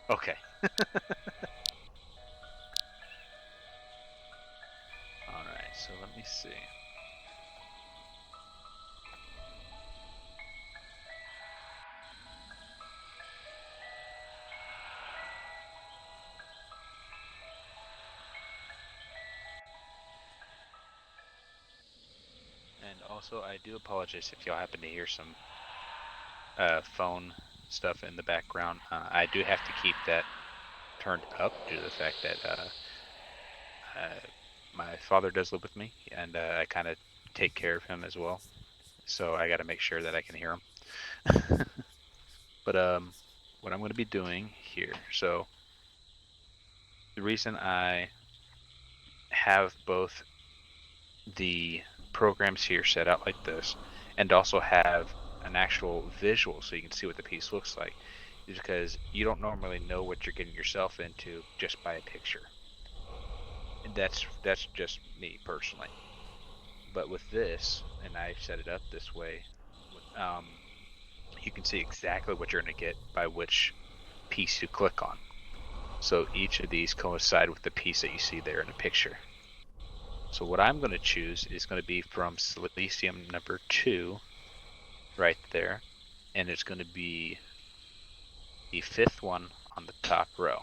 Okay. Alright, so let me see. And also, I do apologize if y'all happen to hear some phone stuff in the background. I do have to keep that turned up due to the fact that uh, my father does live with me, and I kind of take care of him as well. So I got to make sure that I can hear him. But what I'm going to be doing here. So the reason I have both the programs here set out like this, and also have an actual visual so you can see what the piece looks like, is because you don't normally know what you're getting yourself into just by a picture. And that's just me personally. But with this, and I've set it up this way, um, you can see exactly what you're going to get by which piece you click on. So each of these coincide with the piece that you see there in the picture. So what I'm going to choose is going to be from Silesium number 2, right there, and it's going to be the 5th one on the top row.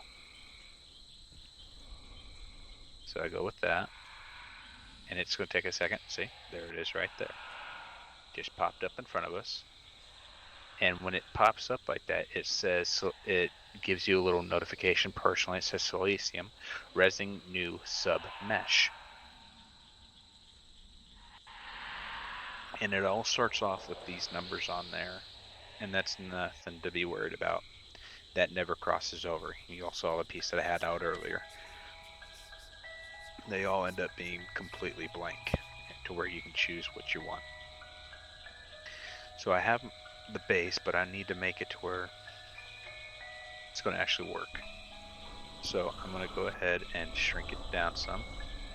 So I go with that, and it's going to take a second. See, there it is right there. Just popped up in front of us. And when it pops up like that, it says, so it gives you a little notification personally. It says Silesium, Resing New Sub Mesh. And it all starts off with these numbers on there, and that's nothing to be worried about. That never crosses over. You all saw the piece that I had out earlier. They all end up being completely blank to where you can choose what you want. So I have the base, but I need to make it to where it's going to actually work. So I'm going to go ahead and shrink it down some.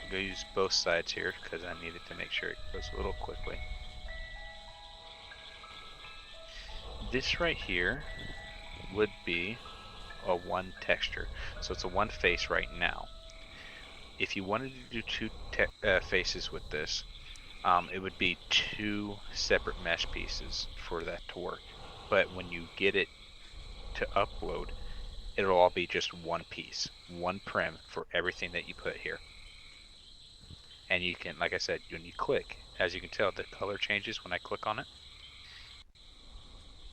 I'm going to use both sides here because I needed to make sure it goes a little quickly. This right here would be a one texture. So it's a one face right now. If you wanted to do two faces with this, it would be two separate mesh pieces for that to work. But when you get it to upload, it'll all be just one piece, one prim for everything that you put here. And you can, like I said, when you click, as you can tell, the color changes when I click on it.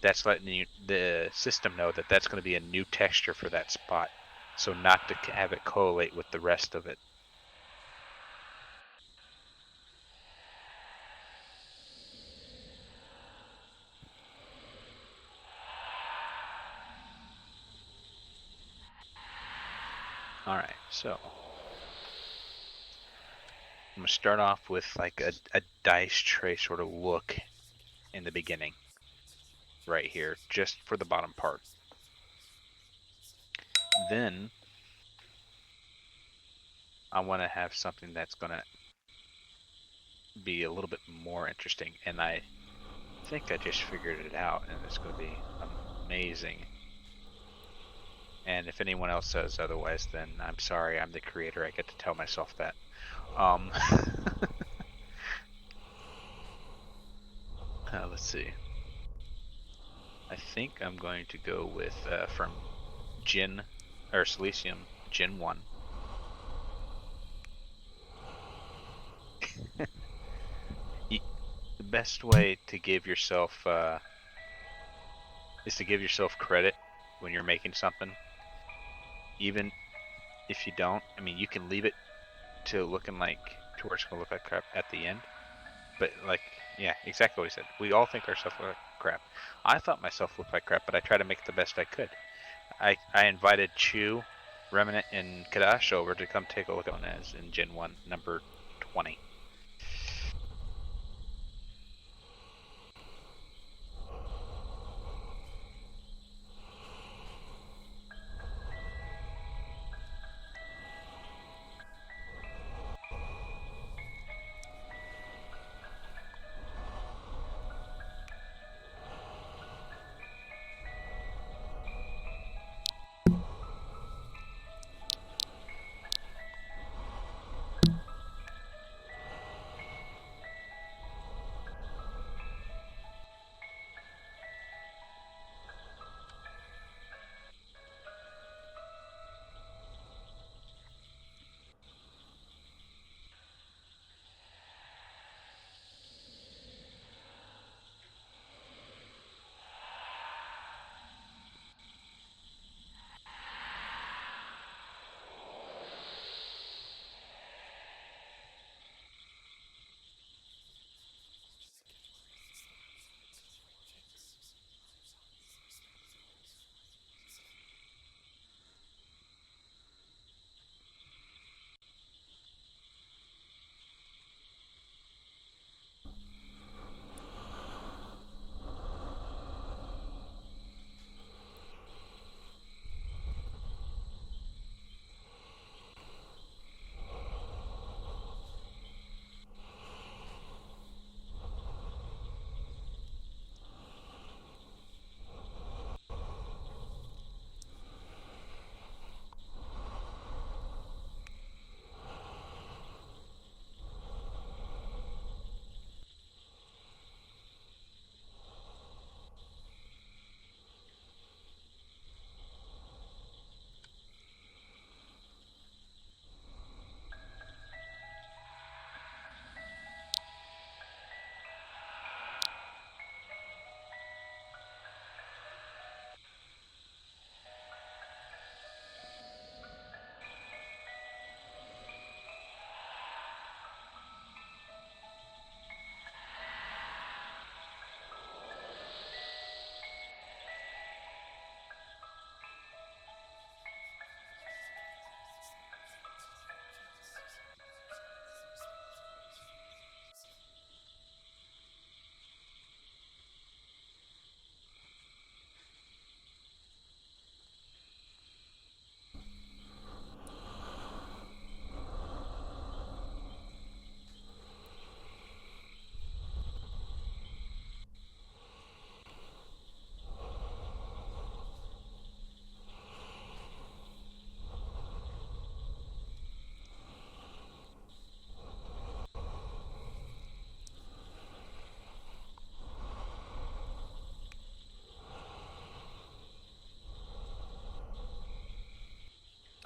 That's letting the system know that that's going to be a new texture for that spot. So not to have it correlate with the rest of it. All right, so I'm going to start off with like a dice tray sort of look in the beginning, right here, just for the bottom part. Then I want to have something that's going to be a little bit more interesting, and I think I just figured it out, and it's going to be amazing. And if anyone else says otherwise, then I'm sorry. I'm the creator. I get to tell myself that. Um, let's see. I think I'm going to go with from Jin or Silesium Jin 1. The best way to give yourself is to give yourself credit when you're making something, even if you don't. I mean, you can leave it to looking like to where it's gonna look like crap at the end. But like, yeah, exactly what he said. We all think ourselves look like crap. I thought myself looked like crap, but I tried to make it the best I could. I invited Chu, Remnant, and Kadash over to come take a look at as in Gen 1, number 20.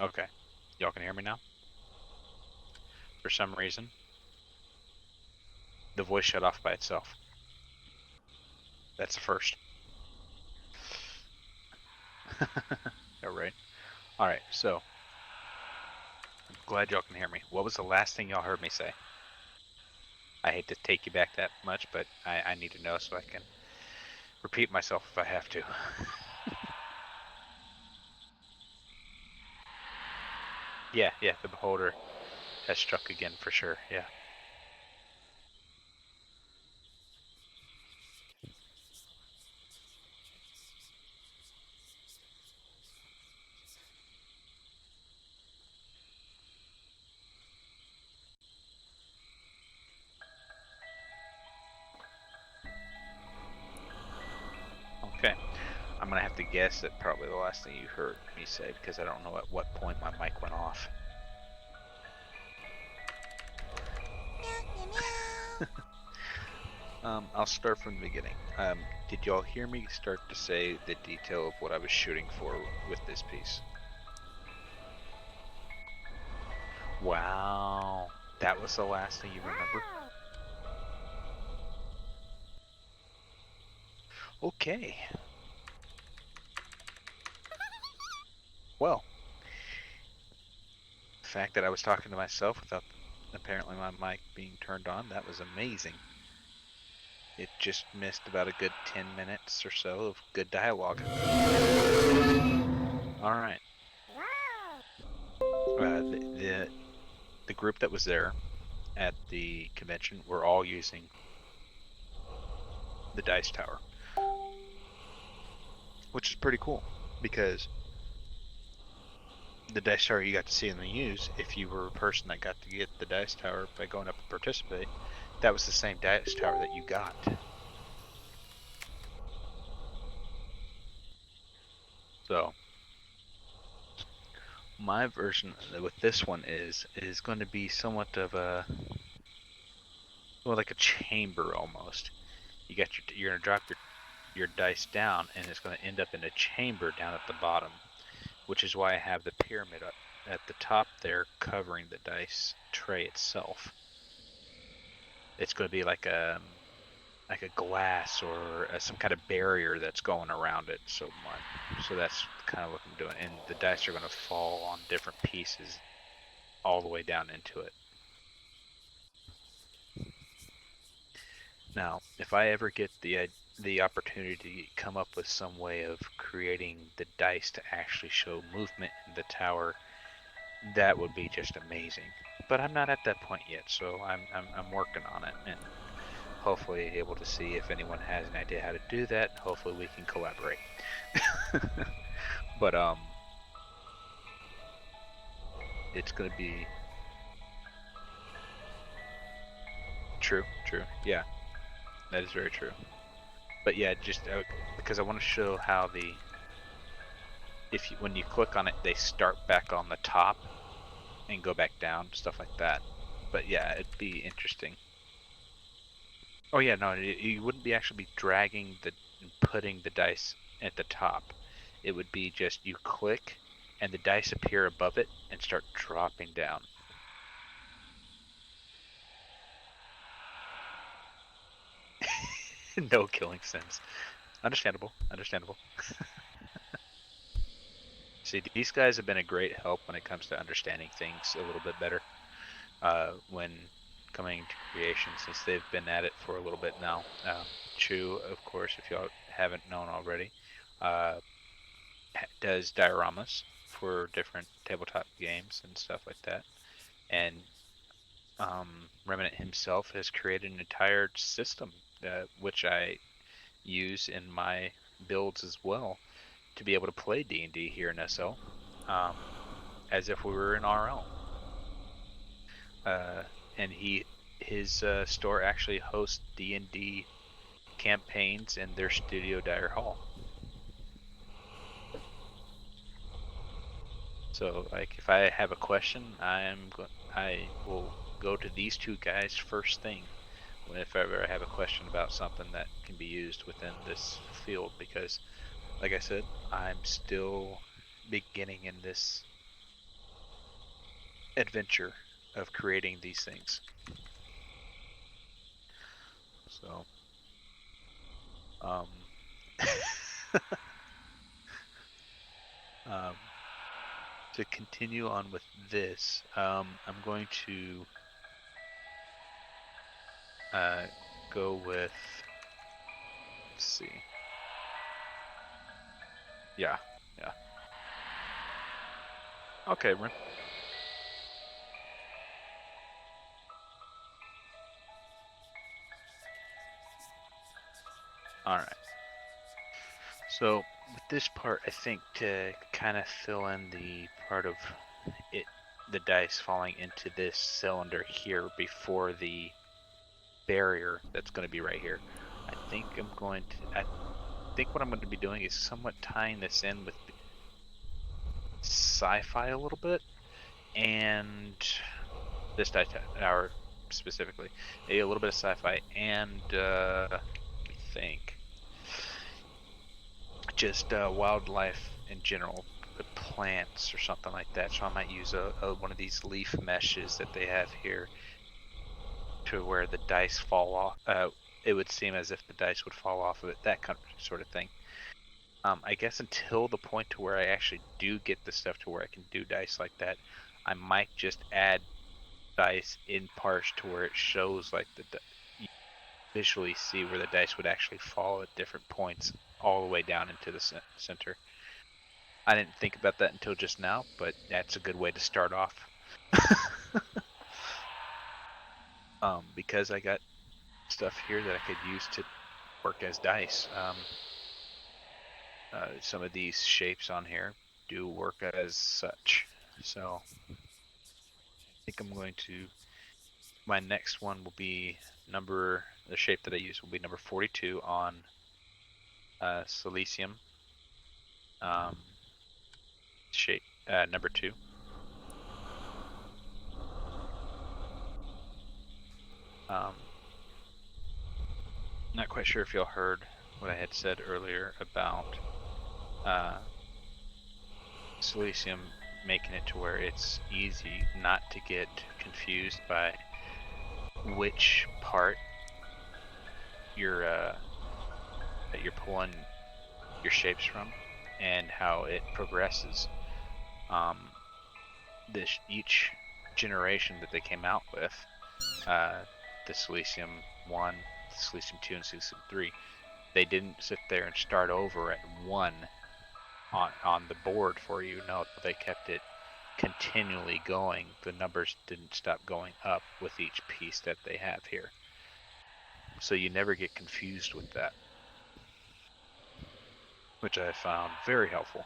Okay. Y'all can hear me now? For some reason, the voice shut off by itself. That's the first. All right. All right. So, I'm glad y'all can hear me. What was the last thing y'all heard me say? I hate to take you back that much, but I need to know so I can repeat myself if I have to. Yeah, yeah, the beholder has struck again for sure. Yeah. Okay. I'm gonna have to guess that probably the last thing you heard me say because I don't know at what point my mic went off. I'll start from the beginning. Did y'all hear me start to say the detail of what I was shooting for with this piece? Wow, that was the last thing you remember? Okay. Well, the fact that I was talking to myself without apparently my mic being turned on, that was amazing. It just missed about a good 10 minutes or so of good dialogue. All right. The group that was there at the convention were all using the dice tower, which is pretty cool because the dice tower you got to see in the news, if you were a person that got to get the dice tower by going up and participate, that was the same dice tower that you got. So my version with this one is going to be somewhat of a, well, like a chamber almost. You're gonna drop your dice down, and it's going to end up in a chamber down at the bottom, which is why I have the pyramid up at the top there covering the dice tray itself. It's going to be like a glass or some kind of barrier that's going around it so much. So that's kind of what I'm doing, and the dice are going to fall on different pieces all the way down into it. Now, if I ever get the opportunity to come up with some way of creating the dice to actually show movement in the tower, that would be just amazing. But I'm not at that point yet, so I'm working on it and hopefully able to see if anyone has an idea how to do that. Hopefully we can collaborate. But it's gonna be true, true. Yeah, that is very true. But yeah, just because I want to show how if you, when you click on it, they start back on the top and go back down, stuff like that. But yeah, it'd be interesting. Oh yeah, no, you wouldn't be actually be dragging the and putting the dice at the top. It would be just you click and the dice appear above it and start dropping down. No killing sense. Understandable, understandable. See, these guys have been a great help when it comes to understanding things a little bit better. When coming to creation, since they've been at it for a little bit now. Chu, of course, if y'all haven't known already, uh, does dioramas for different tabletop games and stuff like that. And Remnant himself has created an entire system, which I use in my builds as well to be able to play D&D here in SL, um, as if we were in RL. Uh, and his store actually hosts D&D campaigns in their studio Dyer Hall. So like if I have a question, I will go to these two guys first thing if ever I have a question about something that can be used within this field, because like I said, I'm still beginning in this adventure of creating these things. So, um, um, to continue on with this, I'm going to uh, go with, let's see. Yeah, yeah. Okay, Rin. All right. So with this part, I think to kind of fill in the part of it, the dice falling into this cylinder here before the barrier that's going to be right here. I think what I'm going to be doing is somewhat tying this in with sci-fi a little bit, and this dice tower specifically, a little bit of sci-fi, and I think just wildlife in general, plants or something like that. So I might use one of these leaf meshes that they have here to where the dice fall off. It would seem as if the dice would fall off of it, that kind of sort of thing. I guess until the point to where I actually do get the stuff to where I can do dice like that, I might just add dice in parts to where it shows like you visually see where the dice would actually fall at different points all the way down into the center. I didn't think about that until just now, but that's a good way to start off. Because I got stuff here that I could use to work as dice. Some of these shapes on here do work as such. So I think I'm going to. My next one will be the shape that I use will be number 42 on silicium. Um, shape number 2. Not quite sure if y'all heard what I had said earlier about silicium making it to where it's easy not to get confused by which part you're that you're pulling your shapes from and how it progresses. Um, each generation that they came out with, uh, the Silicium 1, the Silicium 2, and Silicium 3, they didn't sit there and start over at 1 on the board for you. No, they kept it continually going. The numbers didn't stop going up with each piece that they have here. So you never get confused with that, which I found very helpful.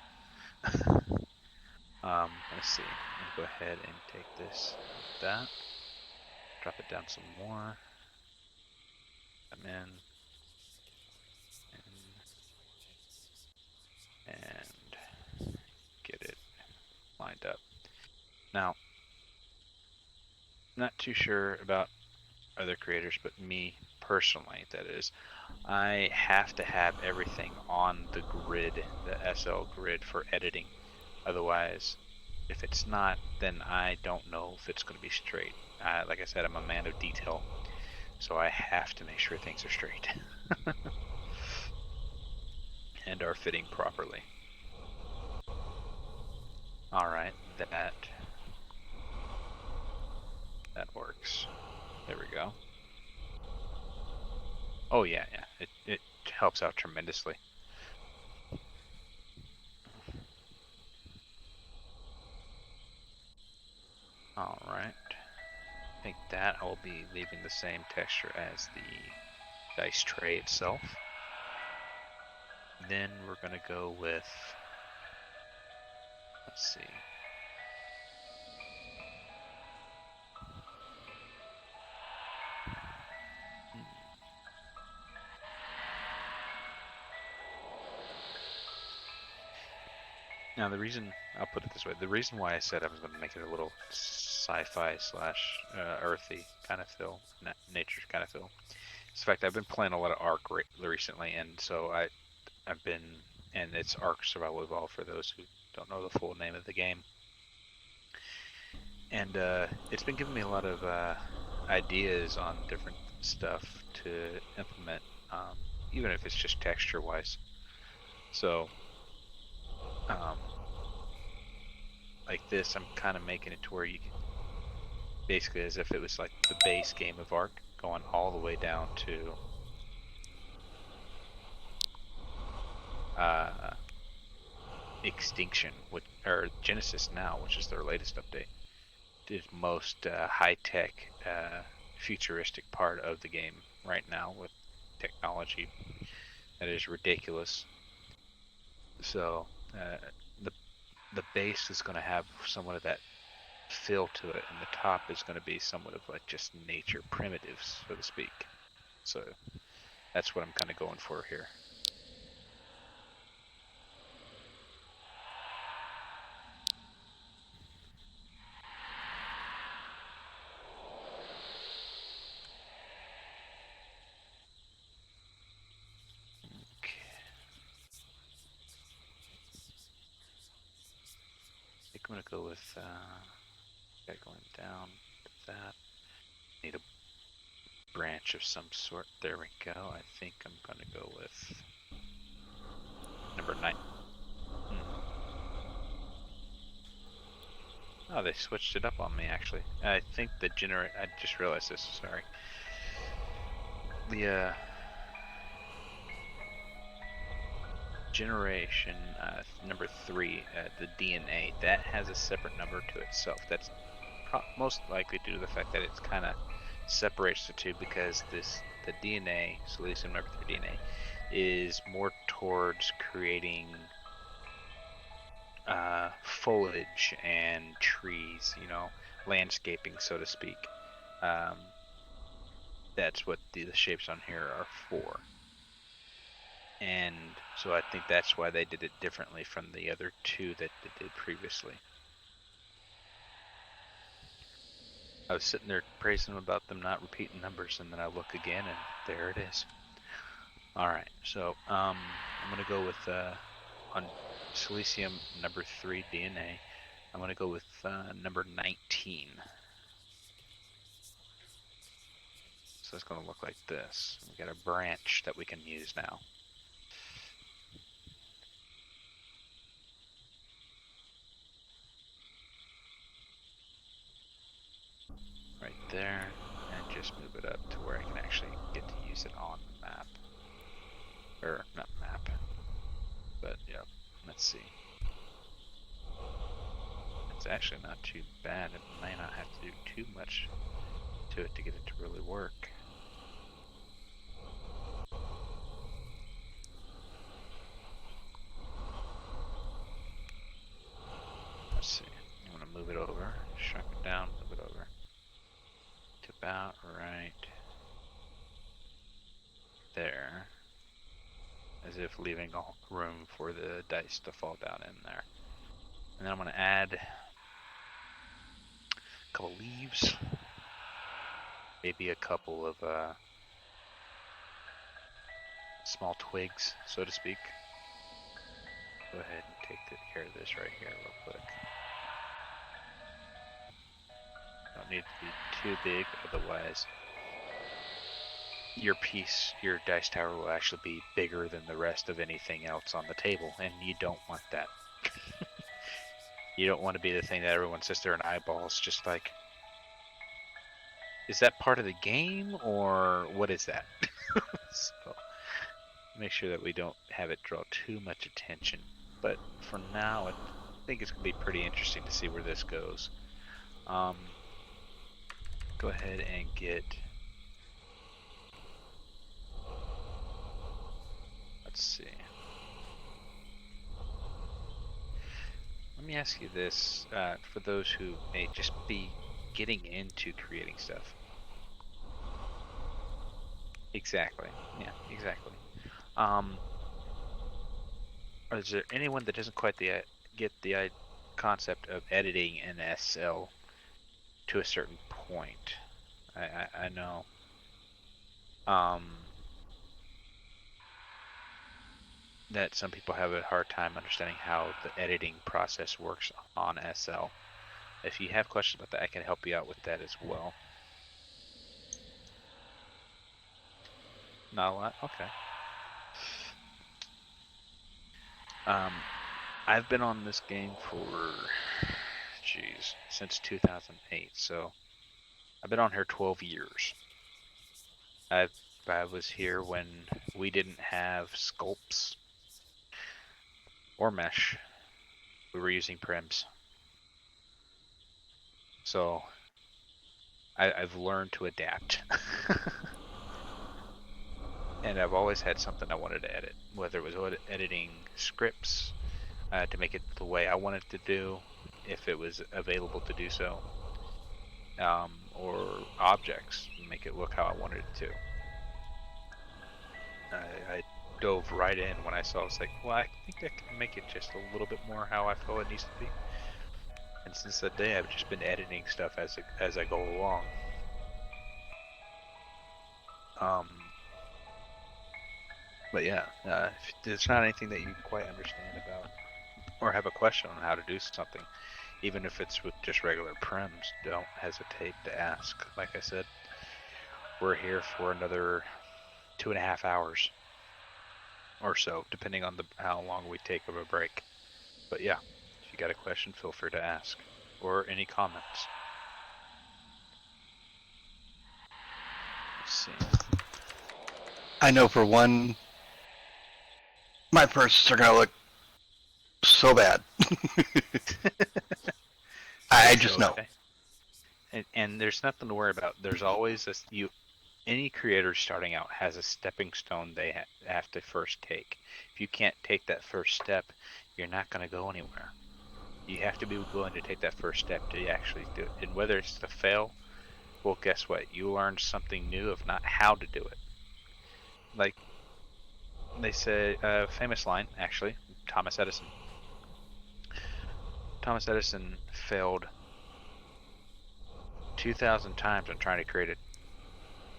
Let's see. I'm going to go ahead and take this like that. Drop it down some more. Come in. And get it lined up. Now, not too sure about other creators, but me personally, that is, I have to have everything on the grid, the SL grid for editing. Otherwise, if it's not, then I don't know if it's going to be straight. Like I said, I'm a man of detail, so I have to make sure things are straight and are fitting properly. All right, that works. There we go. Oh yeah, yeah. It helps out tremendously. All right. I think that I will be leaving the same texture as the dice tray itself. Then we're gonna go with, let's see. Now the reason, I'll put it this way, the reason why I said I was going to make it a little sci-fi slash earthy kind of feel, nature kind of feel. Is the fact I've been playing a lot of Ark recently, and so I've been, and it's Ark Survival Evolved for those who don't know the full name of the game. and it's been giving me a lot of ideas on different stuff to implement, um, even if it's just texture wise. So, um, like this, I'm kind of making it to where you can basically as if it was like the base game of Arc, going all the way down to uh, Extinction, or Genesis now, which is their latest update. The most high-tech, futuristic part of the game right now with technology that is ridiculous. So the the base is going to have somewhat of that feel to it, and the top is going to be somewhat of like just nature primitives, so to speak. So that's what I'm kind of going for here. Okay. I think I'm gonna go with going down to that. Need a branch of some sort. There we go. I think I'm gonna go with number 9. Hmm. Oh, they switched it up on me actually. I think the I just realized this. Sorry. The generation number 3, the DNA, that has a separate number to itself. That's most likely due to the fact that it's kind of separates the two, because the DNA, Silesium number 3 DNA, is more towards creating foliage and trees, landscaping, so to speak. Um, that's what the shapes on here are for. And so I think that's why they did it differently from the other two that they did previously. I was sitting there praising them about them not repeating numbers, and then I look again, and there it is. All right, so I'm gonna go with on Silesium number 3 DNA. I'm gonna go with number 19. So it's gonna look like this. We got a branch that we can use now. Right there, and just move it up to where I can actually get to use it on the map. Or, not map, but yeah, let's see. It's actually not too bad. It may not have to do too much to it to get it to really work. Let's see. I'm going to move it over, shrunk it down, move it over to about right there, as if leaving room for the dice to fall down in there. And then I'm going to add a couple leaves, maybe a couple of small twigs, so to speak. Go ahead and take care of this right here real quick. Don't need to be too big, otherwise your dice tower will actually be bigger than the rest of anything else on the table, and you don't want that. You don't want to be the thing that everyone sits there and eyeballs, just like, is that part of the game, or what is that? So, make sure that we don't have it draw too much attention. But for now, I think it's going to be pretty interesting to see where this goes. Go ahead and get, let's see. Let me ask you this, for those who may just be getting into creating stuff. Exactly. Yeah, exactly. Um, is there anyone that doesn't quite get the concept of editing an SL to a certain point? I know. Um, that some people have a hard time understanding how the editing process works on SL. if you have questions about that, I can help you out with that as well. Not a lot? Okay. I've been on this game for, since 2008. So I've been on here 12 years. I I was here when we didn't have sculpts or mesh. We were using prims. So I've learned to adapt. And I've always had something I wanted to edit, whether it was editing scripts to make it the way I wanted to do, if it was available to do so, or objects, make it look how I wanted it to. I dove right in when I saw. It's like, well, I think I can make it just a little bit more how I feel it needs to be. And since that day, I've just been editing stuff as I go along. But yeah, if there's not anything that you quite understand about or have a question on how to do something, even if it's with just regular prims, don't hesitate to ask. Like I said, we're here for another 2.5 hours or so, depending on how long we take of a break. But yeah, if you got a question, feel free to ask, or any comments. Let's see. I know for one, my purses are gonna look so bad. I just know. Okay. And there's nothing to worry about. There's always any creator starting out has a stepping stone they have to first take. If you can't take that first step, you're not going to go anywhere. You have to be willing to take that first step to actually do it. And whether it's to fail, well, guess what? You learned something new of not how to do it. Like they say, famous line, actually, Thomas Edison. Thomas Edison failed 2,000 times on trying to create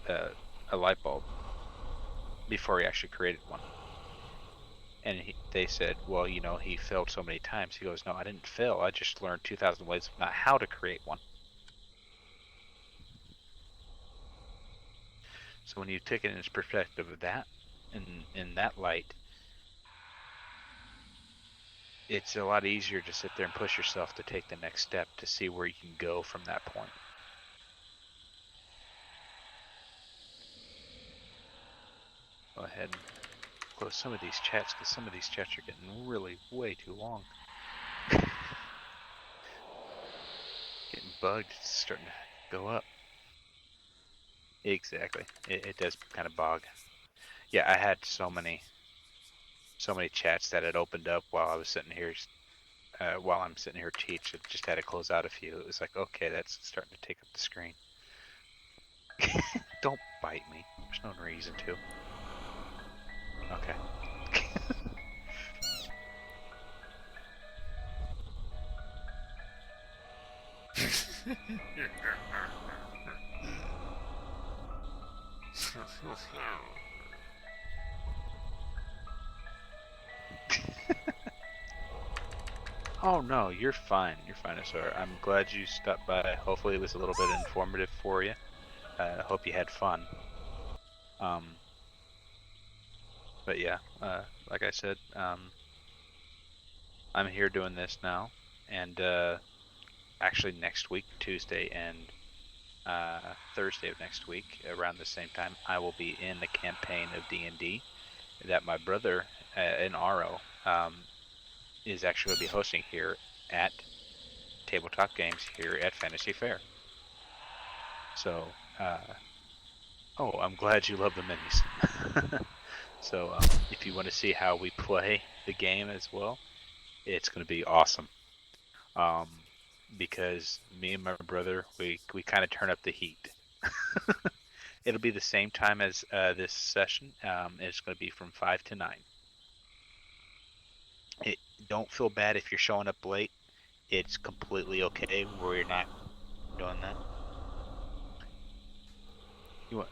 a light bulb before he actually created one. And they said, well, he failed so many times. He goes, no, I didn't fail. I just learned 2,000 ways of not how to create one. So when you take it in its perspective of that, in that light, it's a lot easier to sit there and push yourself to take the next step to see where you can go from that point. Go ahead and close some of these chats, because some of these chats are getting really way too long. Getting bugged, it's starting to go up. Exactly. It does kind of bog. Yeah, I had so many chats that had opened up while I was sitting here, while I'm sitting here teach. I just had to close out a few. It was like, okay, that's starting to take up the screen. Don't bite me. There's no reason to. Okay. Oh no, you're fine. You're fine, sir. I'm glad you stopped by. Hopefully it was a little bit informative for you. I hope you had fun. But yeah, like I said, I'm here doing this now, and actually next week, Tuesday and Thursday of next week, around the same time, I will be in the campaign of D&D that my brother in RO is actually going to be hosting here at Tabletop Games here at Fantasy Fair. So, oh, I'm glad you love the minis. So, if you want to see how we play the game as well, it's going to be awesome. Because me and my brother, we kind of turn up the heat. It'll be the same time as this session. It's going to be from 5 to 9. Don't feel bad if you're showing up late. It's completely okay. We're not doing that. You want?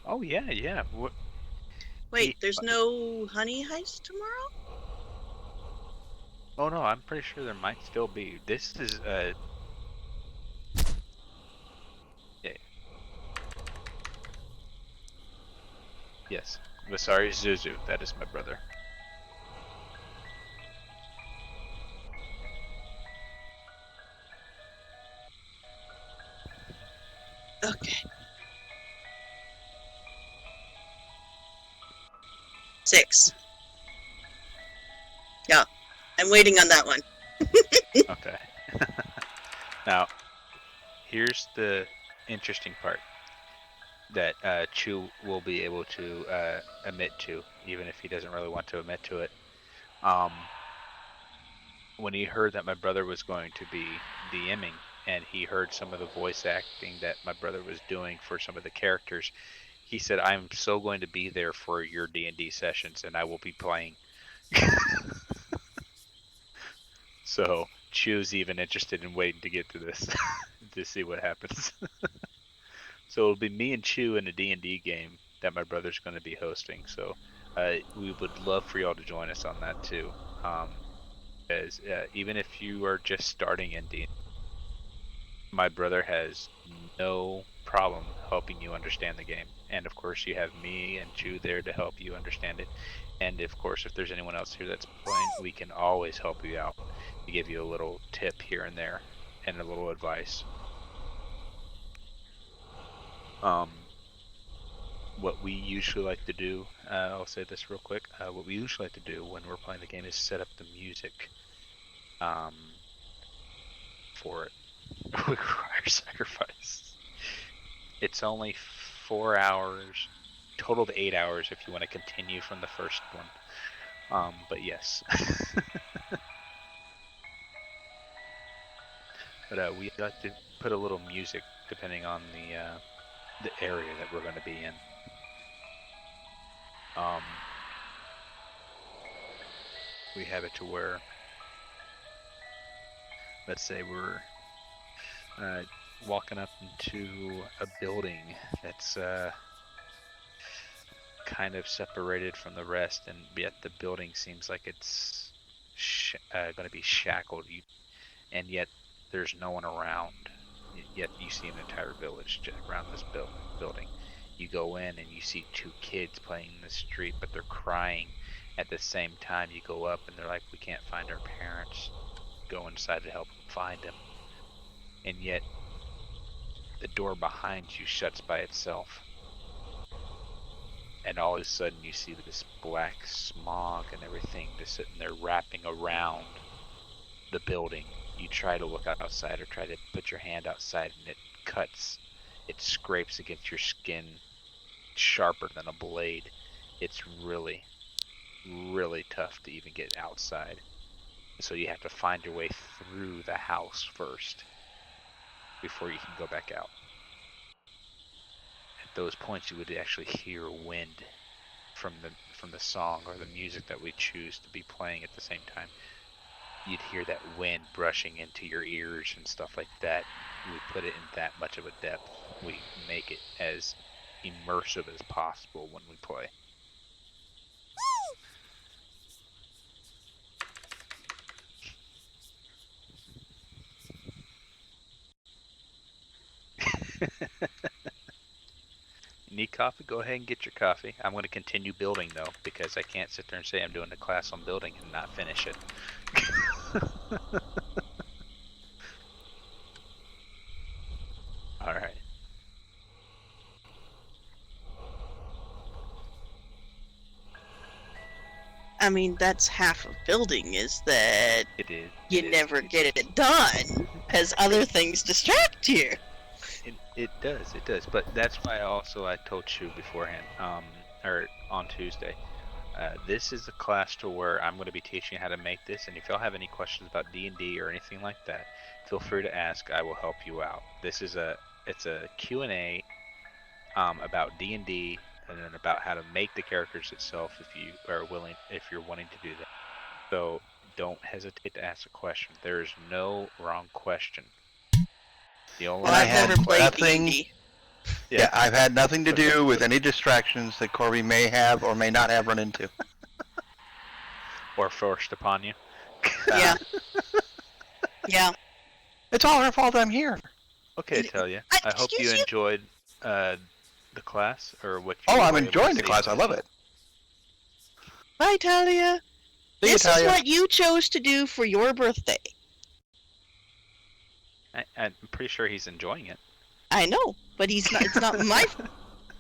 Oh yeah, yeah. Wait, there's no honey heist tomorrow? Oh no, I'm pretty sure there might still be. This is Yes. Vasari Zuzu, that is my brother. Okay. 6. Yeah. I'm waiting on that one. Okay. Now, here's the interesting part that Chu will be able to admit to, even if he doesn't really want to admit to it. When he heard that my brother was going to be DMing, and he heard some of the voice acting that my brother was doing for some of the characters, he said, "I'm so going to be there for your D&D sessions, and I will be playing." So Chu's even interested in waiting to get to this to see what happens. So it'll be me and Chu in a D&D game that my brother's going to be hosting. So we would love for y'all to join us on that too. As even if you are just starting in D&D, my brother has no problem helping you understand the game. And of course, you have me and Chu there to help you understand it. And of course, if there's anyone else here that's playing, we can always help you out to give you a little tip here and there and a little advice. What we usually like to do, I'll say this real quick. What we usually like to do when we're playing the game is set up the music um, for it. Requires sacrifice. It's only 4 hours, total of 8 hours if you want to continue from the first one. But yes. But we like to put a little music depending on the area that we're going to be in. We have it to where, let's say we're walking up into a building that's kind of separated from the rest, and yet the building seems like it's going to be shackled. And yet there's no one around. Yet you see an entire village around this building. You go in and you see two kids playing in the street, but they're crying at the same time. You go up and they're like, "We can't find our parents." Go inside to help them find them, and yet the door behind you shuts by itself. And all of a sudden you see this black smog and everything just sitting there wrapping around the building. You try to look outside or try to put your hand outside, and it cuts. It scrapes against your skin sharper than a blade. It's really, really tough to even get outside. So you have to find your way through the house first before you can go back out. At those points, you would actually hear wind from the song or the music that we choose to be playing at the same time. You'd hear that wind brushing into your ears and stuff like that. We put it in that much of a depth. We make it as immersive as possible when we play. Need coffee? Go ahead and get your coffee. I'm going to continue building though, because I can't sit there and say I'm doing a class on building and not finish it. All right. I mean, that's half of building, is that It is. you never get it done as other things distract you. It does. It does. But that's why I told you beforehand, or on Tuesday. This is a class to where I'm going to be teaching you how to make this, and if y'all have any questions about D&D or anything like that, feel free to ask. I will help you out. It's a Q&A about D&D and then about how to make the characters itself if you're wanting to do that. So don't hesitate to ask a question. There is no wrong question. The only Well, And I I've had never played nothing. D&D. Yeah, I've had nothing to Okay. do with any distractions that Corby may have or may not have run into. Or forced upon you. Yeah. Yeah. It's all her fault I'm here. Okay, Talia. I hope you Excuse you? enjoyed uh, the class, or what you Oh, I'm were able to enjoying the see? class. I love it. Bye, Talia. See you, This is Talia. what you chose to do for your birthday. I'm pretty sure he's enjoying it. I know, but he's not. It's not my fault.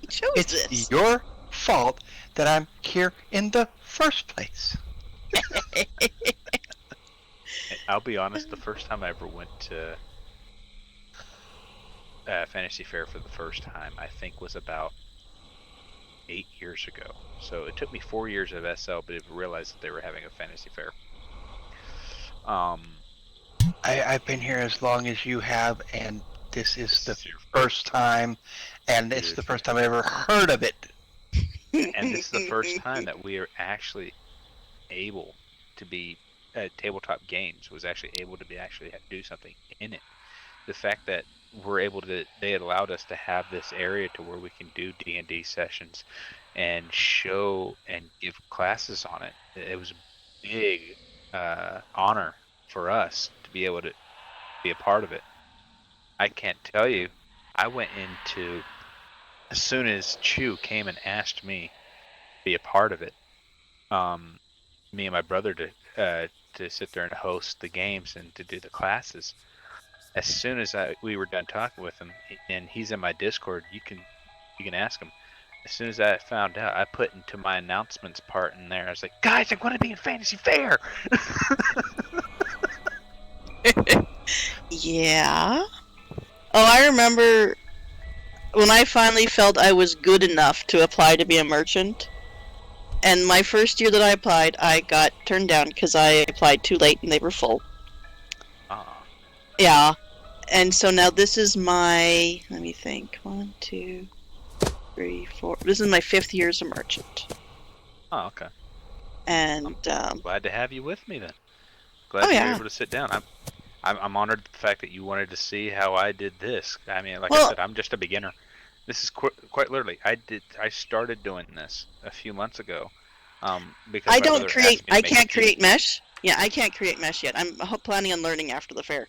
He chose It's this. your fault that I'm here in the first place. I'll be honest. The first time I ever went to Fantasy Fair for the first time, I think was about 8 years ago. So it took me 4 years of SL, but I realized that they were having a Fantasy Fair. I've been here as long as you have, and this is the This is your first time, and it's the first time I ever heard of it. And this is the first time that we are actually able to be tabletop games was actually able to be actually do something in it. The fact that we're able to, they allowed us to have this area to where we can do D&D sessions and show and give classes on it. It was a big honor for us to be able to be a part of it. I can't tell you, I went into, as soon as Chu came and asked me to be a part of it, me and my brother to sit there and host the games and to do the classes. As soon as we were done talking with him, and he's in my Discord, you can ask him. As soon as I found out, I put into my announcements part in there. I was like, guys, I'm going to be in Fantasy Fair. Yeah. Oh, I remember when I finally felt I was good enough to apply to be a merchant. And my first year that I applied, I got turned down because I applied too late and they were full. Yeah. And so now this is my, let me think, 1, 2, 3, 4. This is my 5th year as a merchant. Oh, okay. And Glad to have you with me then. Glad you were able to sit down. I'm honored the fact that you wanted to see how I did this. I mean, like I said, I'm just a beginner. This is quite literally. I started doing this a few months ago. Because I can't create mesh. Yeah, I can't create mesh yet. I'm planning on learning after the fair.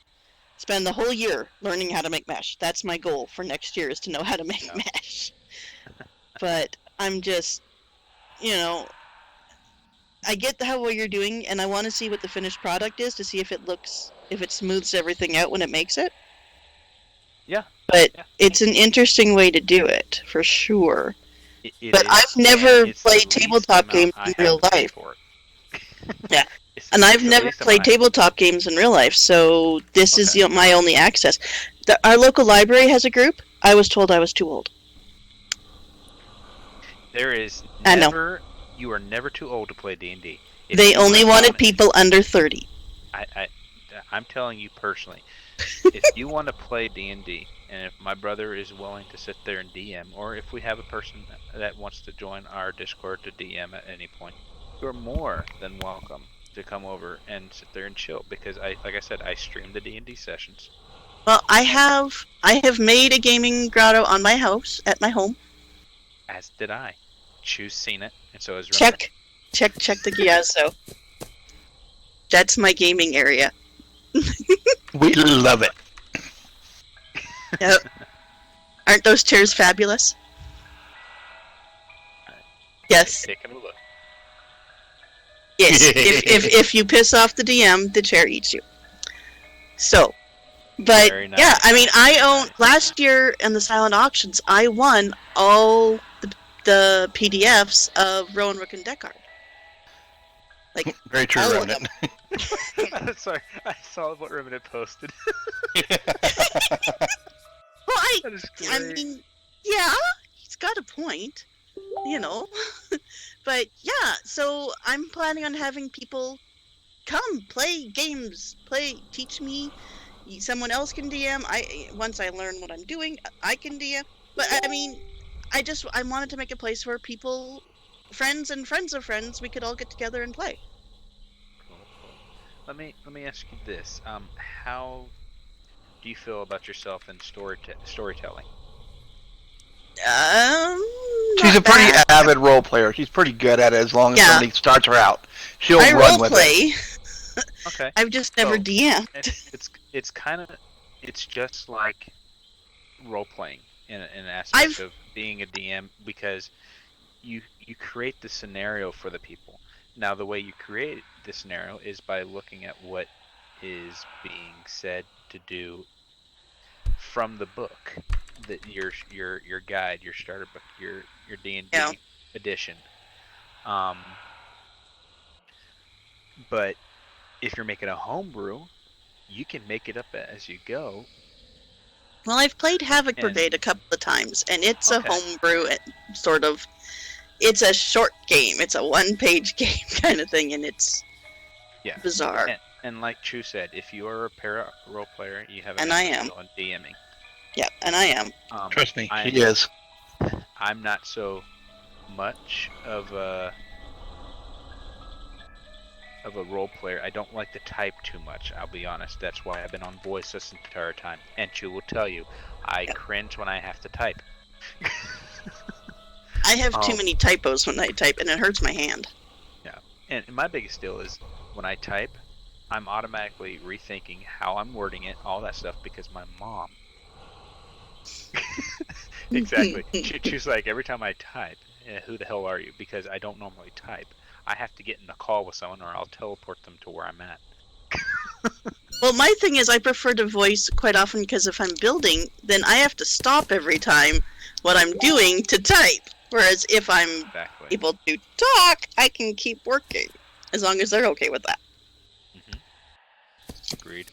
Spend the whole year learning how to make mesh. That's my goal for next year, is to know how to make mesh. But I'm just, I get how what you're doing, and I want to see what the finished product is to see if it smooths everything out when it makes it. Yeah. But it's an interesting way to do it, for sure. But I've never played tabletop games in real life. Yeah. And I've never played tabletop games in real life, so this is my only access. Our local library has a group. I was told I was too old. There is never. You are never too old to play D&D. They only wanted people under 30. I'm telling you personally, if you want to play D&D, and if my brother is willing to sit there and DM, or if we have a person that wants to join our Discord to DM at any point, you're more than welcome to come over and sit there and chill. Because like I said, I stream the D&D sessions. Well, I have made a gaming grotto on my house at my home. As did I. Chu's seen it, and so has Remember. Check the Giazzo. That's my gaming area. We love it. Yep. Aren't those chairs fabulous? Yes. Taking a look. Yes. if you piss off the DM, the chair eats you. So, but nice. Yeah, I mean, last year in the silent auctions, I won all the PDFs of Rowan, Rook, and Deckard. Like, very true, Remnant. Sorry, I saw what Remnant posted. Well, I mean, yeah, he's got a point, But yeah, so I'm planning on having people come play games, teach me. Someone else can DM. Once I learn what I'm doing, I can DM. But I mean, I wanted to make a place where people, friends and friends of friends, we could all get together and play. Cool. Let me ask you this: how do you feel about yourself in storytelling? She's a pretty avid role player. She's pretty good at it as long as somebody starts her out. She'll run with it. Okay. I've just never DM'd. It's just like role playing in an aspect I've of being a DM because you create the scenario for the people. Now, the way you create the scenario is by looking at what is being said to do from the book, that your guide, your starter book, your yeah. D&D edition. But if you're making a homebrew, you can make it up as you go. Well, I've played Havoc And Brigade a couple of times, and it's a okay, homebrew sort of. It's a short game. It's a one-page game kind of thing, and it's yeah. bizarre. And like Chu said, if you are a para role player, you have a And I natural am. skill in DMing. Yeah, and I am. Trust me, I she is. I'm not so much of a role player. I don't like to type too much. I'll be honest. That's why I've been on voice this entire time. And Chu will tell you, I Yeah. cringe when I have to type. I have too many typos when I type, and it hurts my hand. Yeah, and my biggest deal is when I type, I'm automatically rethinking how I'm wording it, all that stuff, because my mom. Exactly. She's like, every time I type, who the hell are you? Because I don't normally type. I have to get in a call with someone, or I'll teleport them to where I'm at. Well, my thing is I prefer to voice quite often because if I'm building, then I have to stop every time what I'm doing to type. Whereas if I'm Exactly. able to talk, I can keep working as long as they're okay with that. Agreed.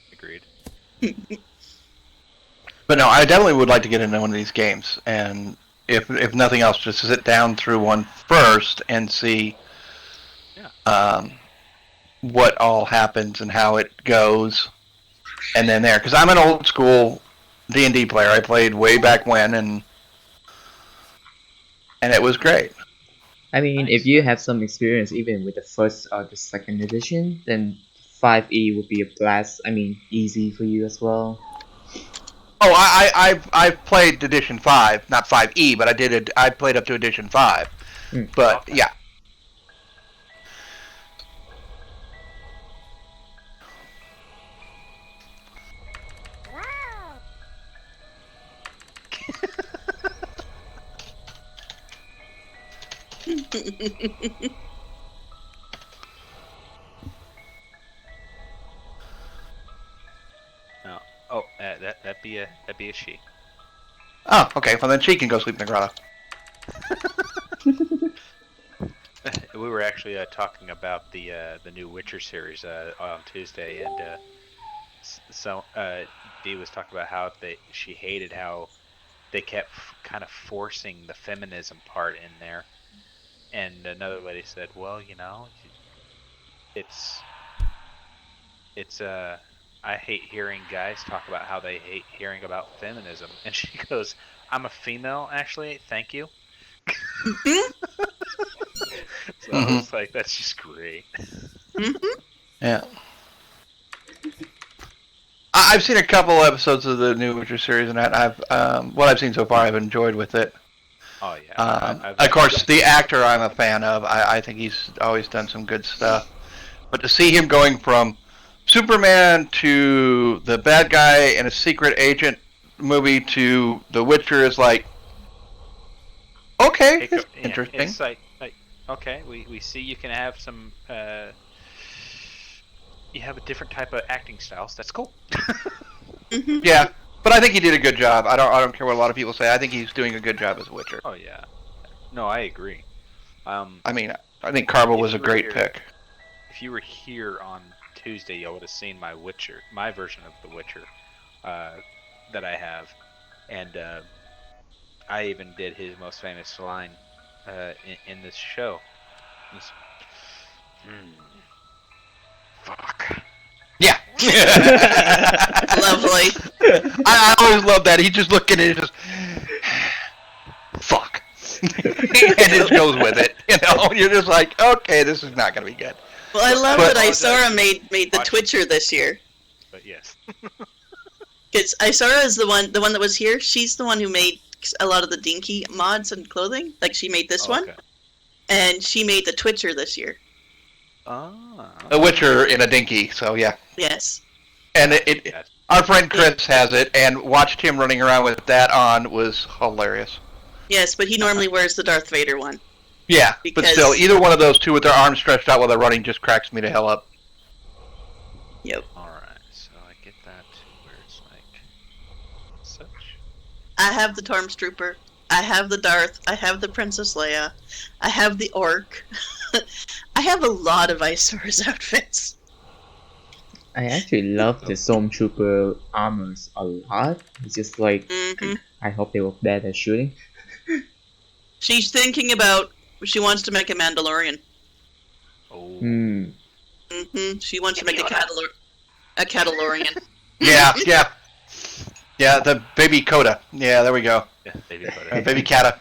But no, I definitely would like to get into one of these games, and if nothing else, just sit down through one first and see what all happens and how it goes, and then there. Because I'm an old school D&D player. I played way back when, and it was great. I mean, Nice. if you have some experience even with the first or the second edition, then 5e would be a blast. I mean, easy for you as well. Oh, I've played edition 5, not 5e, but I played up to edition 5. But Okay. yeah. No. Oh, that'd be a she. Oh, okay. Well, then she can go sleep in the grotto. We were actually talking about the new Witcher series on Tuesday, and so Dee was talking about how she hated how they kept kind of forcing the feminism part in there, and another lady said, "Well, it's I hate hearing guys talk about how they hate hearing about feminism," and she goes, "I'm a female, actually. Thank you." So I was like, "That's just great." Yeah. I've seen a couple episodes of the new Witcher series, and what I've seen so far, I've enjoyed with it. Oh yeah. Of course, the actor I'm a fan of. I think he's always done some good stuff. But to see him going from Superman to the bad guy in a secret agent movie to The Witcher is like, okay, it's interesting. It's like okay, we see you can have some you have a different type of acting styles. That's cool. Yeah, but I think he did a good job. I don't care what a lot of people say. I think he's doing a good job as a Witcher. Oh yeah. No, I agree. I mean, I think Carvel was a great pick. If you were here on Tuesday, you would have seen my version of The Witcher that I have, and I even did his most famous line in this show. Fuck. Yeah. Lovely. I always love that. He just looking at it and just, fuck. And just goes with it. You're just like, okay, this is not going to be good. Well, I love that Isara made the Twitcher this year. But yes. Because Isara is the one that was here. She's the one who made a lot of the Dinky mods and clothing. Like, she made this one. Okay. And she made the Twitcher this year. Ah. A Witcher in a dinky, so yeah. Yes. And Our friend Chris has it, and watched him running around with that on was hilarious. Yes, but he normally wears the Darth Vader one. Yeah, but still, Because- either one of those two with their arms stretched out while they're running just cracks me to hell up. Yep. Alright, so I get that to where it's like such. I have the Stormtrooper. I have the Darth. I have the Princess Leia. I have the Orc. I have a lot of Isosaurus outfits. I actually love the Stormtrooper armors a lot. It's just like, Hmm I hope they were bad at shooting. She's thinking about. She wants to make a Mandalorian. Oh. She wants to make a Catalorian. Yeah, yeah. Yeah, the baby Coda. Yeah, there we go. Yeah, baby butter. Baby Cata.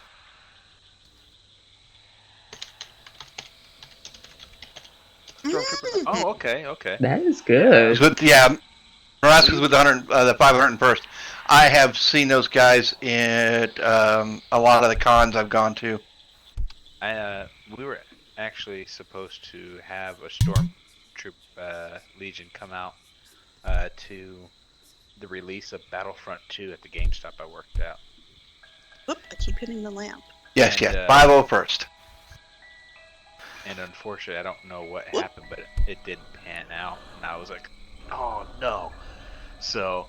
Oh, okay. That is good. It's with, yeah, Nebraska's with the 501st. I have seen those guys at a lot of the cons I've gone to. We were actually supposed to have a Stormtroop Legion come out to the release of Battlefront 2 at the GameStop I worked at. Whoop! I keep hitting the lamp. Yes, And, yes, 501st. And unfortunately, I don't know what happened, but it didn't pan out, and I was like, "Oh no!" So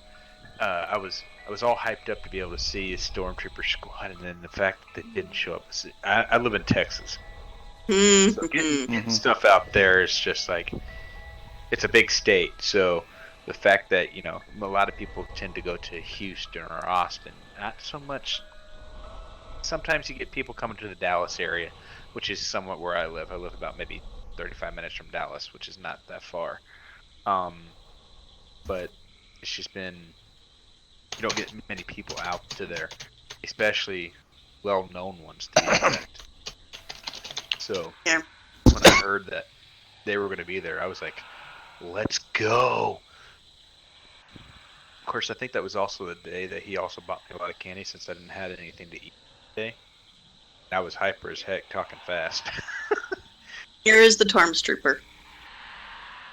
I was all hyped up to be able to see a Stormtrooper squad, and then the fact that they didn't show up. I live in Texas, so getting stuff out there is just like it's a big state. So the fact that a lot of people tend to go to Houston or Austin, not so much. Sometimes you get people coming to the Dallas area, which is somewhat where I live. I live about maybe 35 minutes from Dallas, which is not that far. But it's just been, you don't get many people out to there, especially well-known ones to be exact. So Yeah. when I heard that they were going to be there, I was like, let's go. Of course, I think that was also the day that he also bought me a lot of candy since I didn't have anything to eat today. I was hyper as heck, talking fast. Here is the Stormtrooper.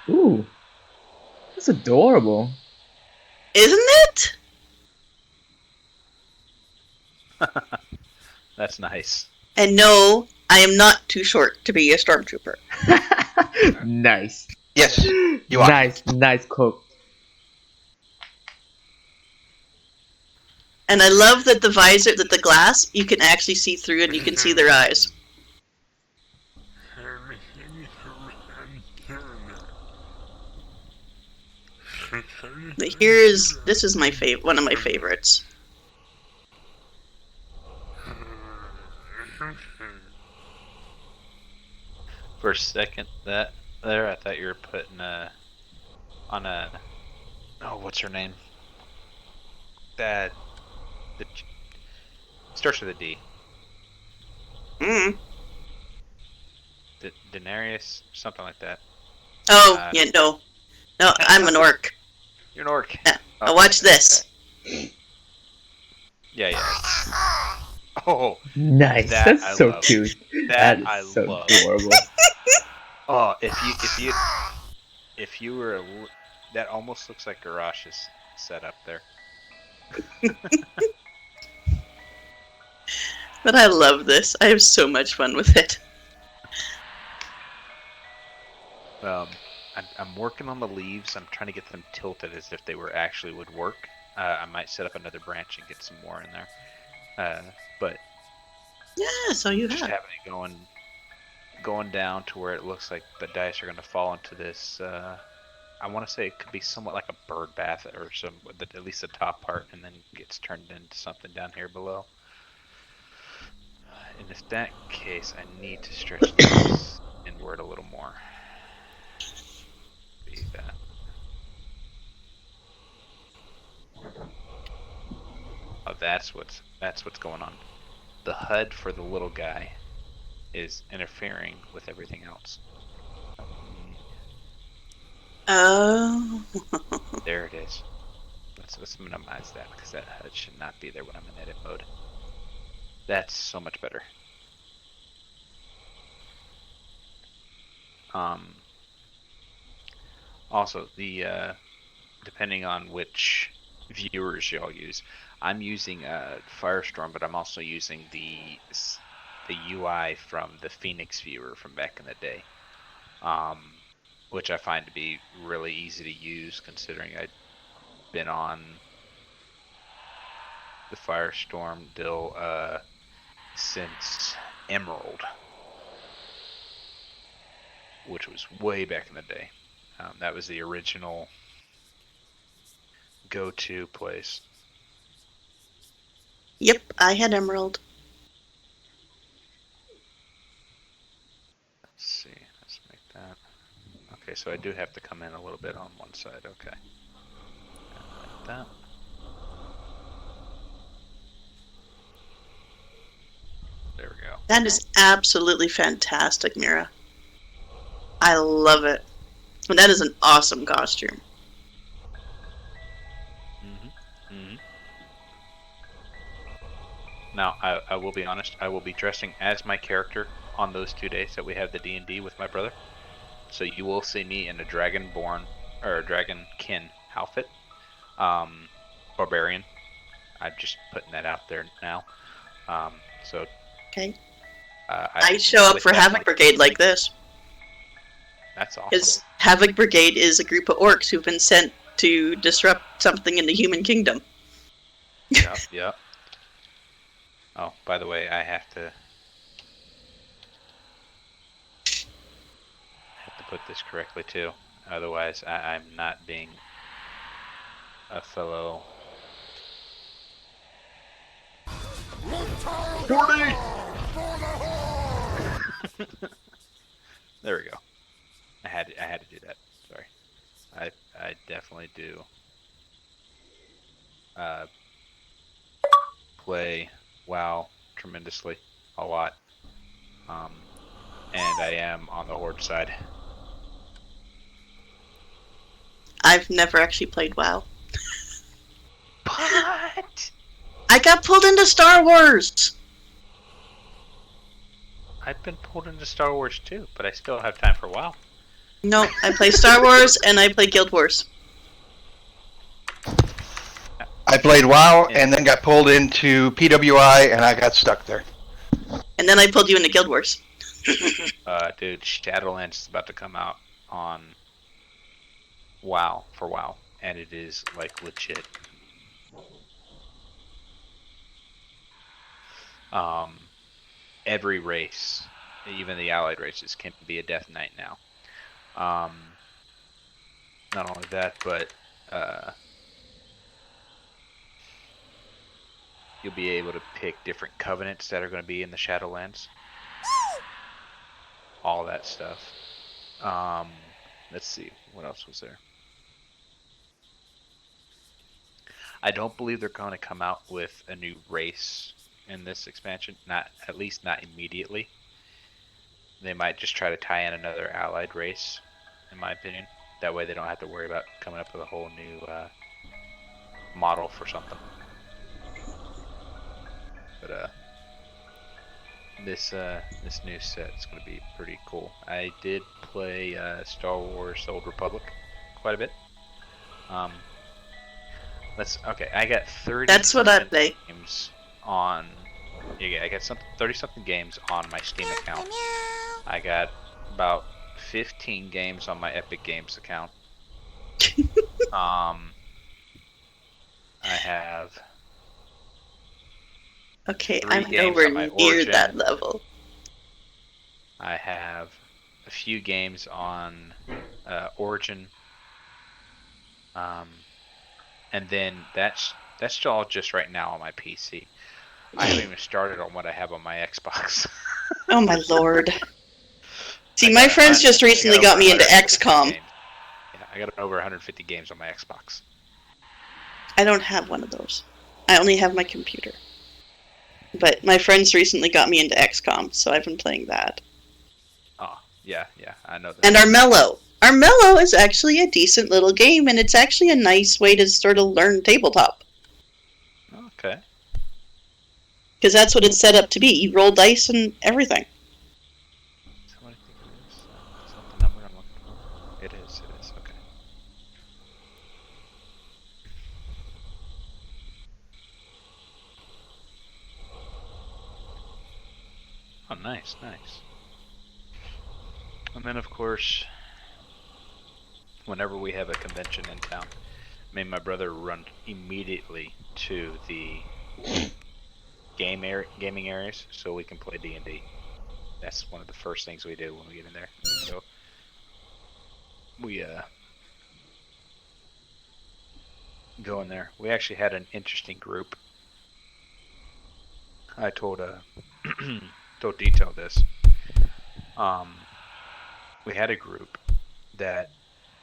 Ooh, that's adorable. Isn't it? That's nice. And no, I am not too short to be a Stormtrooper. Nice. Yes, you are. Nice cook. And I love that the visor, that the glass, you can actually see through and you can see their eyes. But this is my one of my favorites. For a second, I thought you were putting on a. Oh, what's her name? Starts with a D. Daenerys, something like that. Oh, yeah, no. No, I'm an orc. You're an orc. Now watch this. Yeah. Oh, Nice. That That's I so love. cute. that That is I so love. adorable. Oh, if you were that almost looks like Garash's setup there. But I love this. I have so much fun with it. I'm working on the leaves. I'm trying to get them tilted as if they actually would work. I might set up another branch and get some more in there. But Yeah, so you just have. having it going down to where it looks like the dice are going to fall into this. I want to say it could be somewhat like a bird bath or at least the top part, and then gets turned into something down here below. And if that case, I need to stretch this inward a little more. Be that. Oh, that's what's going on. The HUD for the little guy is interfering with everything else. Oh. There it is. Let's minimize that because that HUD should not be there when I'm in edit mode. That's so much better. Also, the depending on which viewers y'all use. I'm using Firestorm, but I'm also using the UI from the Phoenix viewer from back in the day, which I find to be really easy to use considering I've been on the Firestorm deal since Emerald, which was way back in the day. That was the original go-to place. Yep, I had Emerald. Let's see. Let's make that. Okay, so I do have to come in a little bit on one side. Okay. Like that. There we go. That is absolutely fantastic, Mira. I love it. And that is an awesome costume. Now, I will be honest. I will be dressing as my character on those 2 days that we have the D&D with my brother. So you will see me in a Dragonborn or Dragonkin outfit. Barbarian. I'm just putting that out there now. So. Okay. I show up for Havoc Brigade like this. That's awesome. Because Havoc Brigade is a group of orcs who've been sent to disrupt something in the human kingdom. Yep. Oh, by the way, I have to put this correctly too. Otherwise, I'm not being a fellow. 40! There we go. I had to do that. Sorry. I definitely do play WoW tremendously a lot. And I am on the Horde side. I've never actually played WoW. What? I got pulled into Star Wars! I've been pulled into Star Wars too, but I still have time for WoW. No, I play Star Wars and I play Guild Wars. I played WoW and then got pulled into PWI and I got stuck there. And then I pulled you into Guild Wars. Dude, Shadowlands is about to come out on WoW for WoW, and it is like legit. Every race, even the allied races, can be a Death Knight now. Not only that, but you'll be able to pick different covenants that are going to be in the Shadowlands. All that stuff. Let's see, what else was there? I don't believe they're going to come out with a new race in this expansion. At least not immediately. They might just try to tie in another allied race, in my opinion. That way they don't have to worry about coming up with a whole new model for something. But this new set is going to be pretty cool. I did play Star Wars: Old Republic quite a bit. Okay. I got 30. That's what I play. Games on. Yeah, I got 30-something games on my Steam account. I got about 15 games on my Epic Games account. I have. Okay, 3 I'm games nowhere on my near Origin. that level. I have a few games on Origin. And then that's all just right now on my PC. I haven't even started on what I have on my Xbox. Oh my lord. See, my friends just recently got me into XCOM. Yeah, I got over 150 games on my Xbox. I don't have one of those. I only have my computer. But my friends recently got me into XCOM, so I've been playing that. Oh, yeah, I know that. And Armello. Armello is actually a decent little game, and it's actually a nice way to sort of learn tabletop. Okay. Because that's what it's set up to be. You roll dice and everything. What do you think it is? Is that the number I'm looking for? It is, okay. nice, nice. And then, of course, whenever we have a convention in town, me and my brother run immediately to the gaming areas so we can play D&D. That's one of the first things we do when we get in there. So we go in there. We actually had an interesting group. I told told Detail this. We had a group that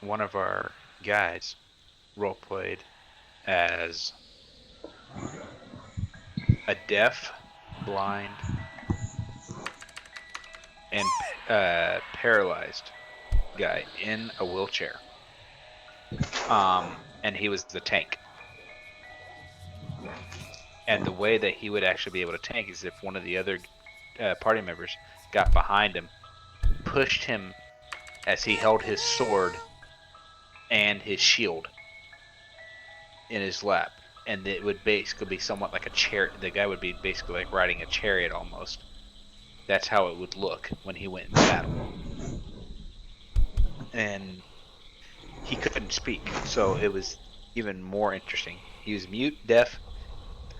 one of our guys role played as a deaf, blind, and paralyzed guy in a wheelchair. And he was the tank. And the way that he would actually be able to tank is if one of the other party members got behind him, pushed him as he held his sword and his shield in his lap, and it would basically be somewhat like a chariot. The guy would be basically like riding a chariot almost. That's how it would look when he went into battle. And he couldn't speak, so it was even more interesting. He was mute, deaf,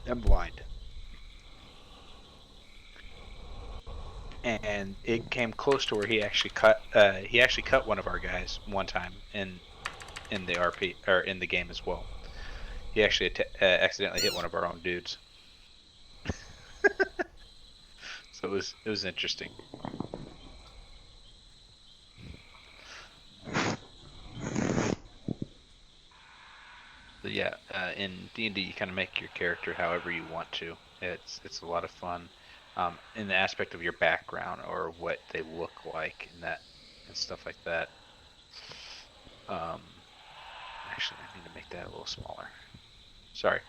and blind. And it came close to where he actually cut one of our guys one time in the RP or in the game as well. He actually accidentally hit one of our own dudes. So it was interesting. So yeah, in D&D you kind of make your character however you want to. It's a lot of fun, in the aspect of your background or what they look like and that and stuff like that. Um, Actually, I need to make that a little smaller. Sorry,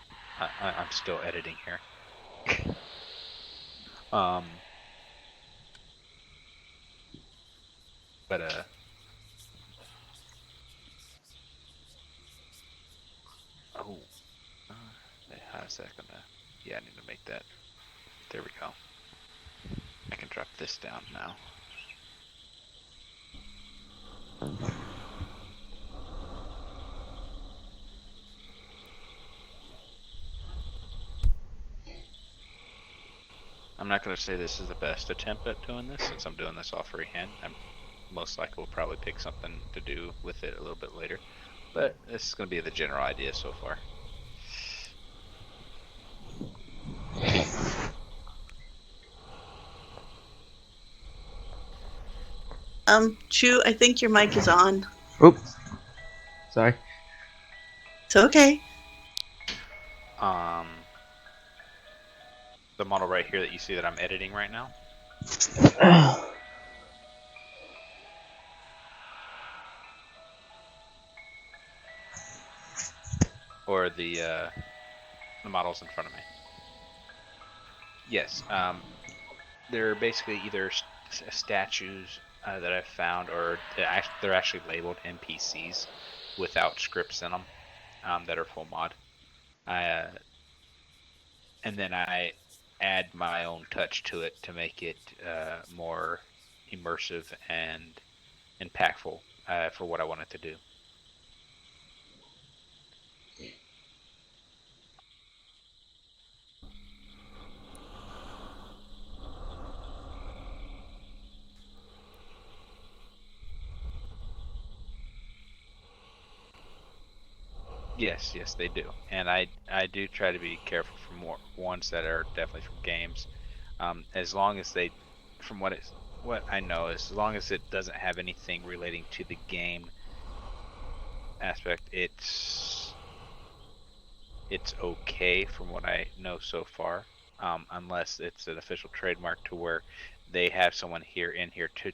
I'm still editing here. um, but oh, uh, how's that gonna? Yeah, I need to make that. There we go. I can drop this down now. I'm not going to say this is the best attempt at doing this since I'm doing this off freehand. I'm most likely will probably pick something to do with it a little bit later, but this is going to be the general idea so far. Chu, I think your mic is on. Oops. Sorry. It's okay. The model right here that you see that I'm editing right now, or the models in front of me. Yes, they're basically either statues that I've found, or they're actually labeled NPCs without scripts in them, that are full mod. And then I add my own touch to it to make it more immersive and impactful for what I want it to do. Yes, yes, they do, and I do try to be careful for more ones that are definitely from games, as long as they, from what I know, as long as it doesn't have anything relating to the game aspect, it's okay from what I know so far, unless it's an official trademark to where they have someone in here to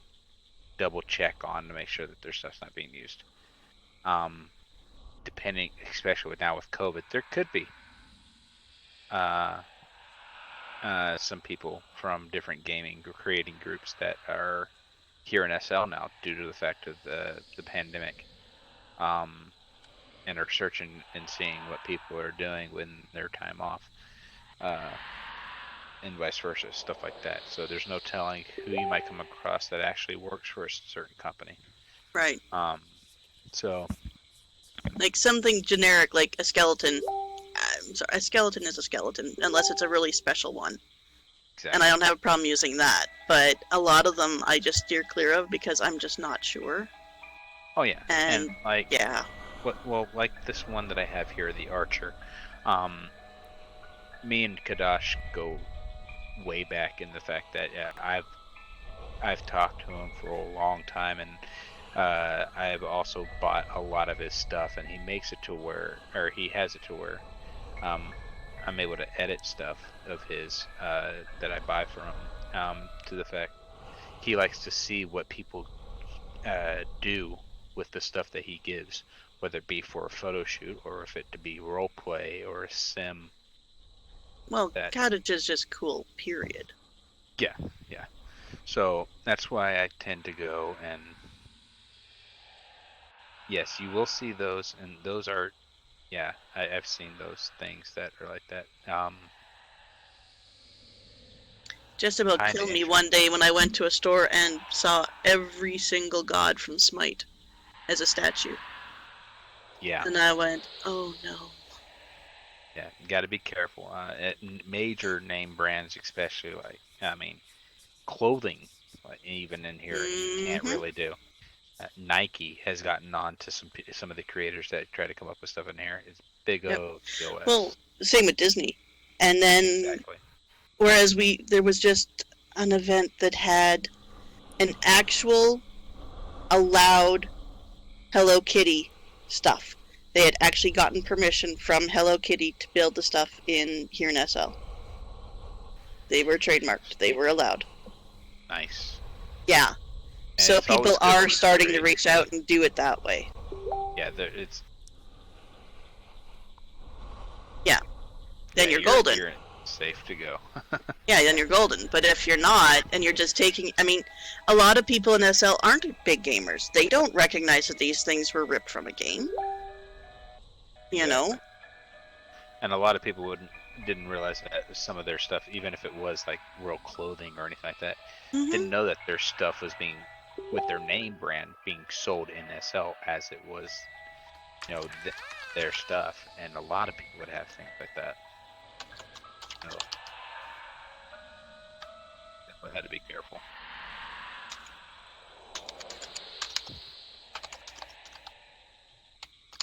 double check on to make sure that their stuff's not being used. Depending, especially now with COVID, there could be uh, some people from different gaming or creating groups that are here in SL now due to the fact of the pandemic, and are searching and seeing what people are doing when their time off. and vice versa, stuff like that. So there's no telling who you might come across that actually works for a certain company. Right. So Like something generic, like a skeleton. I'm sorry, a skeleton is a skeleton, unless it's a really special one. exactly. And I don't have a problem using that. But a lot of them I just steer clear of because I'm just not sure. Oh yeah, and And like yeah. well, like this one that I have here, the Archer. Me and Kadash go way back in the fact that I've talked to him for a long time, and I've also bought a lot of his stuff, and he makes it to where, or he has it to where, I'm able to edit stuff of his that I buy from him. To the fact he likes to see what people do with the stuff that he gives, whether it be for a photo shoot or if it to be role play or a sim. Well, That cottage is just cool, period. yeah, yeah. So that's why I tend to go and yes, you will see those, and those are yeah, I've seen those things that are like that. Just about Kind of killed me interesting. one day when I went to a store and saw every single god from Smite as a statue. Yeah, And I went, oh no. yeah. You got to be careful. Major name brands, especially like I mean, clothing, like, even in here, you can't Mm-hmm. really do. Nike has gotten on to some of the creators that try to come up with stuff in here. It's big Yep. O Well, TOS. same with Disney. And then, Exactly. whereas there was just an event that had an actual allowed Hello Kitty stuff. They had actually gotten permission from Hello Kitty to build the stuff in here in SL. They were trademarked. They were allowed. Nice. Yeah. And So it's always people good are when starting to creators reach do it. out and do it that way. Yeah, it's Yeah. Then yeah, you're golden. you're safe to go. Yeah, then you're golden. But if you're not, and you're just taking, I mean, a lot of people in SL aren't big gamers. They don't recognize that these things were ripped from a game. You know? Exactly. And a lot of people didn't realize that some of their stuff, even if it was like real clothing or anything like that, Mm-hmm. didn't know that their stuff was being with their name brand being sold in SL as it was, you know, their stuff. And a lot of people would have things like that. So definitely had to be careful.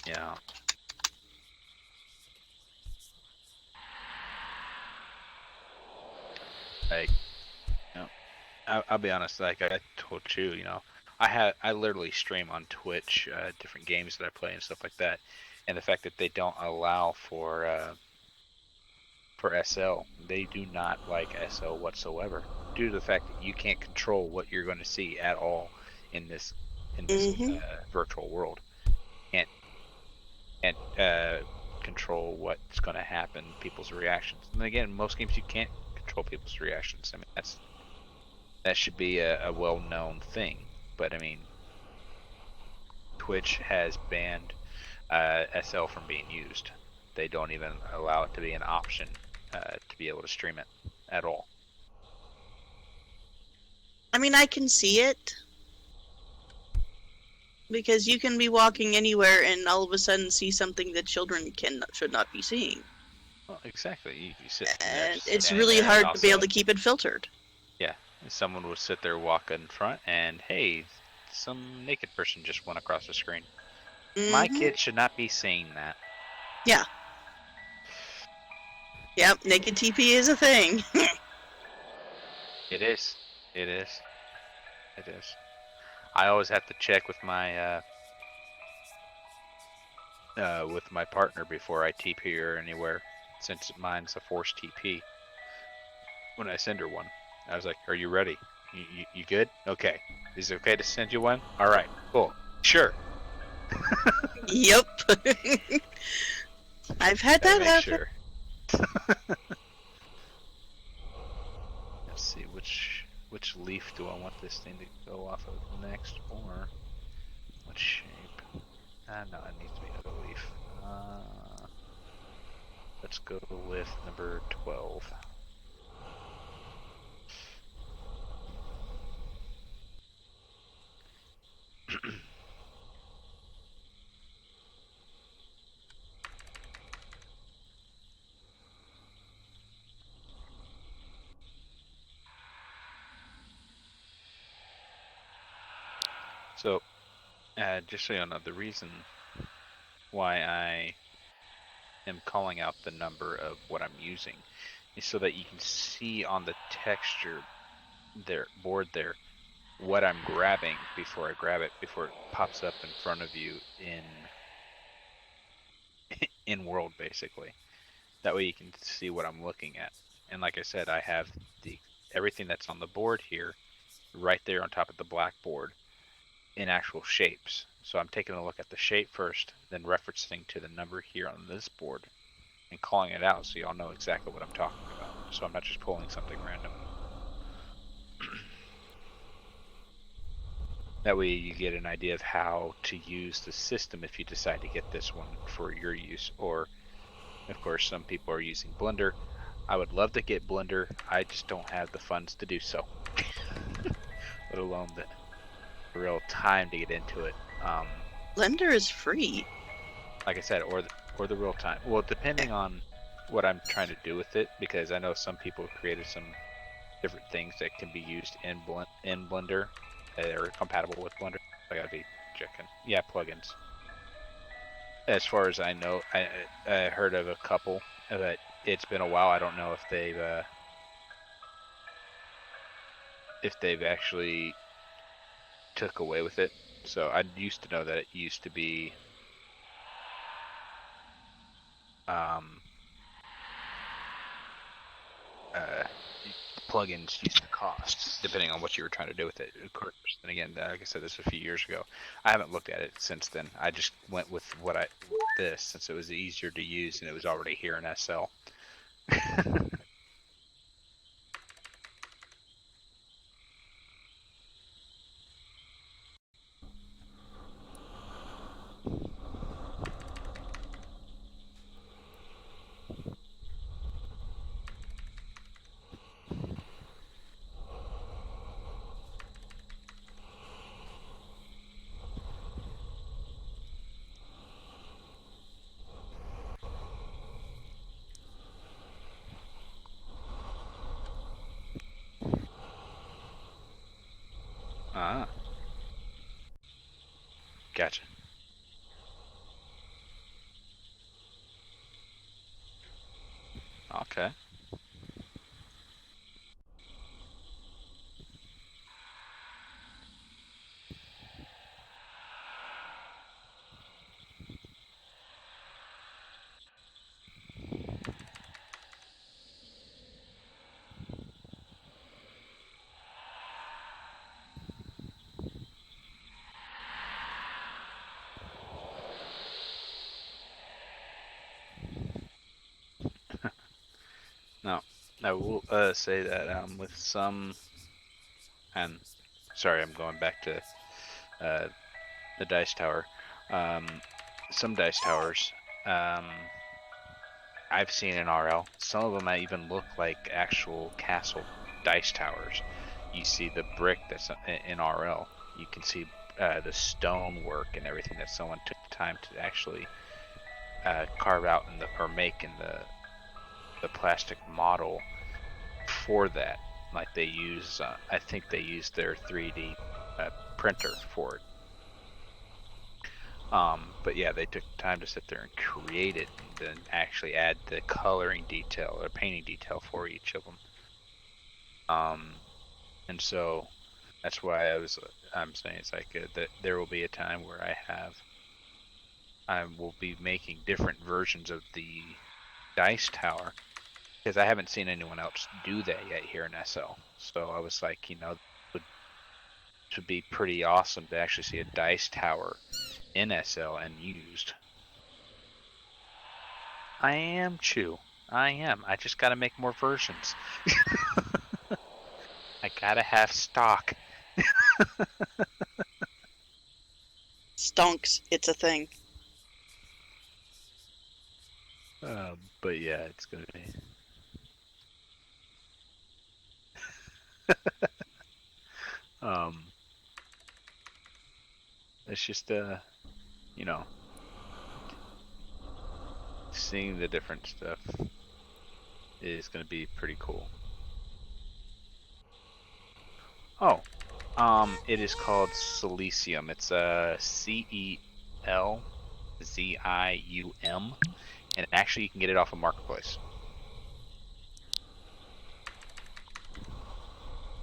Yeah. Like, you know, I'll be honest. Like I told you, you know, I literally stream on Twitch different games that I play and stuff like that, and the fact that they don't allow for SL, they do not like SL whatsoever, due to the fact that you can't control what you're going to see at all in this Mm-hmm. virtual world. Can't control what's going to happen, people's reactions. And again, in most games you can't control people's reactions. I mean, that should be a well-known thing. But I mean, Twitch has banned SL from being used. They don't even allow it to be an option to be able to stream it at all. I mean, I can see it. Because you can be walking anywhere and all of a sudden see something that children should not be seeing. Well, exactly. You sit there And just it's standing really there, and hard to be able also, to keep it filtered. yeah, someone would sit there, walk in front, and hey, some naked person just went across the screen. My Mm-hmm. kid should not be seeing that. Yeah. Yep, naked TP is a thing. It is. It is. It is. I always have to check with my partner before I TP her anywhere, since mine's a forced TP. When I send her one, I was like, "Are you ready? You good? Okay. Is it okay to send you one? All right. Cool. Sure." Yep. I've had Gotta that make happen. sure. Let's see which leaf do I want this thing to go off of next, or what shape? No, it needs to be another leaf. Let's go with number 12. Just so you know, the reason why I am calling out the number of what I'm using is so that you can see on the texture board there what I'm grabbing before I grab it, before it pops up in front of you in world, basically. That way you can see what I'm looking at. And like I said, I have everything that's on the board here right there on top of the blackboard in actual shapes. So I'm taking a look at the shape first, then referencing to the number here on this board and calling it out so y'all know exactly what I'm talking about. So I'm not just pulling something random. That way you get an idea of how to use the system if you decide to get this one for your use. Or, of course, some people are using Blender. I would love to get Blender. I just don't have the funds to do so. Let alone the real time to get into it. Blender is free. Like I said, or the real time. Well, depending on what I'm trying to do with it, because I know some people have created some different things that can be used in Blender that are compatible with Blender. I gotta be checking. Yeah, plugins. As far as I know, I heard of a couple, but it's been a while. I don't know if they've actually took away with it. So I used to know that it used to be um, uh, plugins used to cost, depending on what you were trying to do with it. Of course, and again, like I said, this was a few years ago. I haven't looked at it since then. I just went with this since it was easier to use and it was already here in SL. Ah, gotcha. Okay. Now, I will say that with some, and sorry, I'm going back to uh, the dice tower. Um, some dice towers I've seen in RL. Some of them might even look like actual castle dice towers. You see the brick that's in RL. You can see the stonework and everything that someone took the time to actually carve out or make in the plastic model for that. Like they use, I think they use their 3D printer for it. But yeah, they took time to sit there and create it, and then actually add the coloring detail or painting detail for each of them. And so that's why I'm saying it's like that there will be a time where I will be making different versions of the dice tower because I haven't seen anyone else do that yet here in SL. So I was like, would to be pretty awesome to actually see a dice tower in SL and used. I am Chew. I am. I just gotta make more versions. I gotta have stock. Stonks. It's a thing. But yeah, it's gonna be. um, it's just you know, seeing the different stuff is gonna be pretty cool. Oh, It is called Silesium. It's CELZIUM, and actually you can get it off of Marketplace.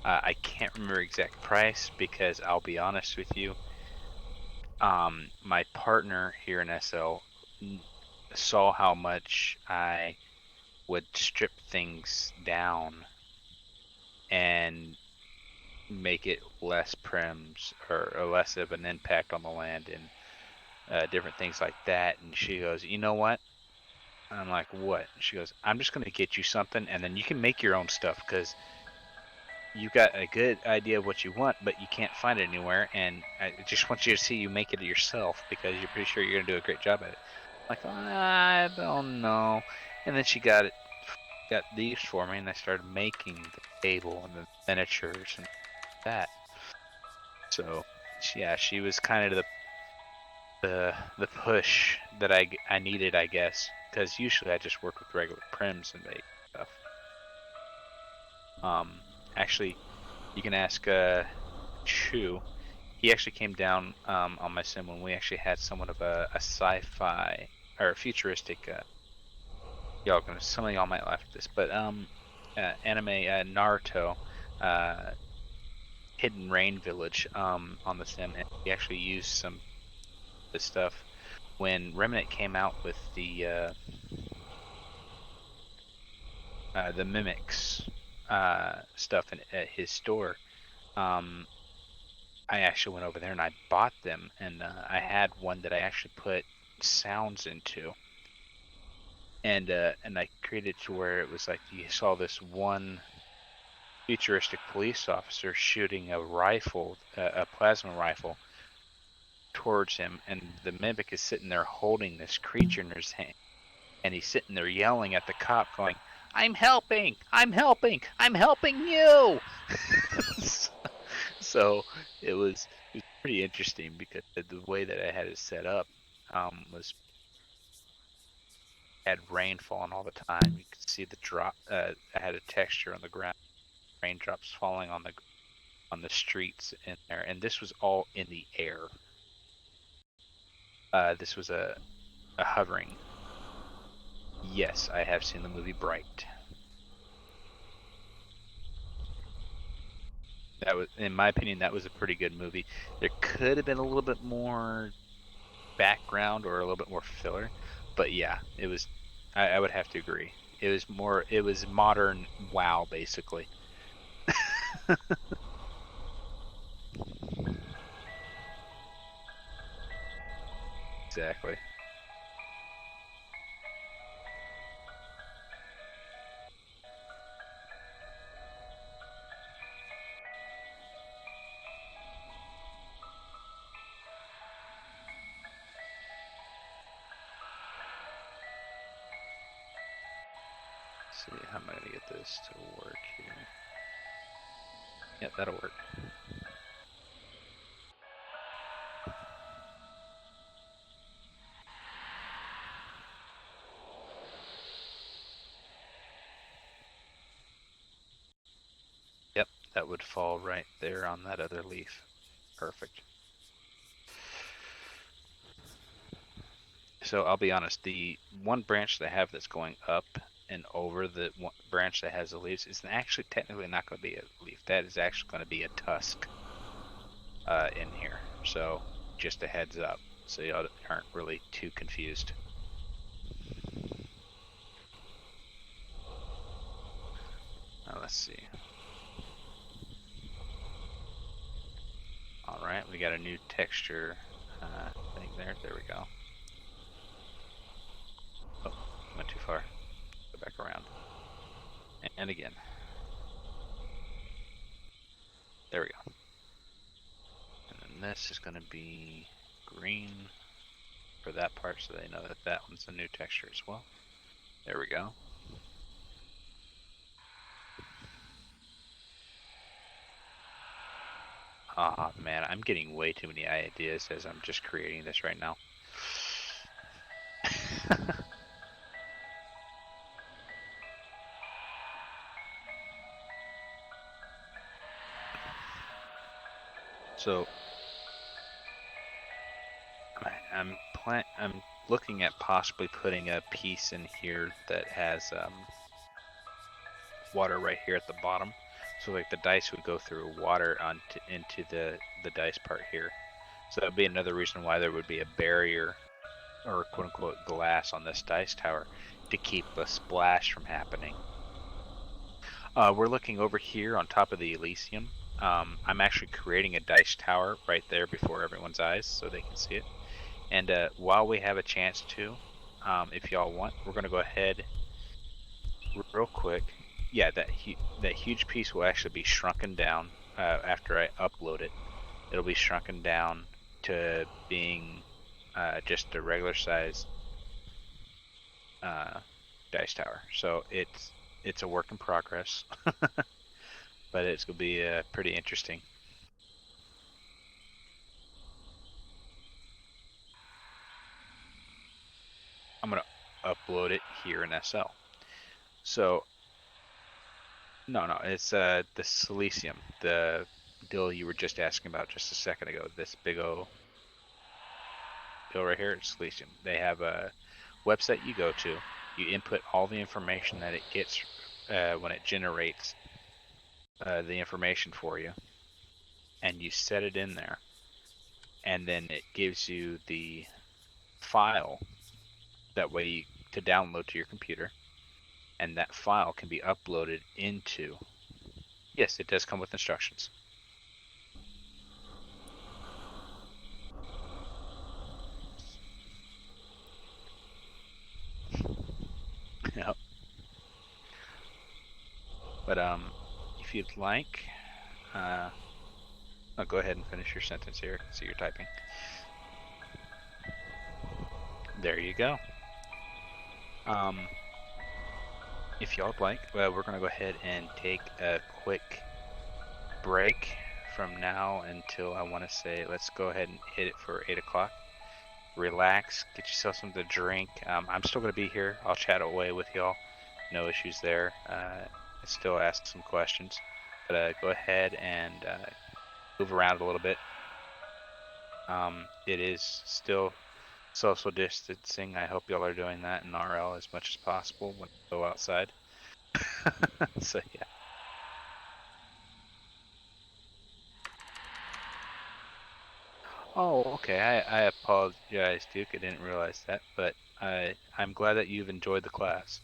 I can't remember exact price because I'll be honest with you. My partner here in SL saw how much I would strip things down and make it less prims or less of an impact on the land and different things like that. And she goes, you know what? And I'm like, what? She goes, I'm just going to get you something and then you can make your own stuff because you got a good idea of what you want, but you can't find it anywhere. And I just want you to see you make it yourself because you're pretty sure you're going to do a great job at it. I'm like, I don't know. And then she got these for me, and I started making the table and the miniatures and that. So, yeah, she was kind of the push that I needed, I guess, because usually I just work with regular prims and make stuff. Actually, you can ask Chu. He actually came down on my sim when we actually had somewhat of a sci-fi or futuristic. Some of y'all might laugh at this, but anime Naruto, uh, Hidden Rain Village on the sim, and we actually used some of this stuff when Remnant came out with the mimics stuff at his store. I actually went over there and I bought them, and I had one that I actually put sounds into, and I created to where it was like you saw this one futuristic police officer shooting a rifle, a plasma rifle, towards him, and the mimic is sitting there holding this creature in his hand, and he's sitting there yelling at the cop, going, "I'm helping! I'm helping! I'm helping you!" So it was pretty interesting because the way that I had it set up was had rain falling all the time. You could see the drop. I had a texture on the ground, raindrops falling on the streets in there, and this was all in the air. This was a hovering. Yes, I have seen the movie Bright. That was, in my opinion, that was a pretty good movie. There could have been a little bit more background or a little bit more filler, but yeah, it was. I would have to agree. It was more. It was modern WoW, basically. Exactly. Let's see, how am I gonna get this to work here? Yep, that'll work. Yep, that would fall right there on that other leaf. Perfect. So I'll be honest, the one branch that I have that's going up and over the one branch that has the leaves is actually technically not going to be a leaf. That is actually going to be a tusk in here. So just a heads up, so y'all aren't really too confused. Now let's see. All right, we got a new texture thing there. There we go. Oh, went too far. Go back around. And again. There we go. And then this is going to be green for that part so they know that that one's a new texture as well. There we go. Ah, man, I'm getting way too many ideas as I'm just creating this right now. So I'm looking at possibly putting a piece in here that has water right here at the bottom. So like the dice would go through water into the dice part here. So that would be another reason why there would be a barrier or quote unquote glass on this dice tower to keep the splash from happening. We're looking over here on top of the Elysium. I'm actually creating a dice tower right there before everyone's eyes so they can see it. And while we have a chance to, if y'all want, we're going to go ahead real quick. Yeah, that huge piece will actually be shrunken down after I upload it. It'll be shrunken down to being just a regular size dice tower. So it's a work in progress, but it's gonna be pretty interesting. I'm gonna upload it here in SL. So no, it's the Silesium, the deal you were just asking about just a second ago. This big O deal right here, it's Silesium. They have a website you go to. You input all the information that it gets when it generates the information for you, and you set it in there, and then it gives you the file that way to download to your computer, and that file can be uploaded into. Yes, it does come with instructions. Yep. But if you'd like, I'll go ahead and finish your sentence here. See, you're typing. There you go. If y'all would like, well, we're gonna go ahead and take a quick break from now until I want to say, let's go ahead and hit it for 8 o'clock. Relax, get yourself something to drink. I'm still gonna be here. I'll chat away with y'all. No issues there. I still ask some questions, but go ahead and move around a little bit. It is still social distancing. I hope y'all are doing that in RL as much as possible when you go outside. So yeah. Oh, okay. I apologize, Duke. I didn't realize that, but I'm glad that you've enjoyed the class.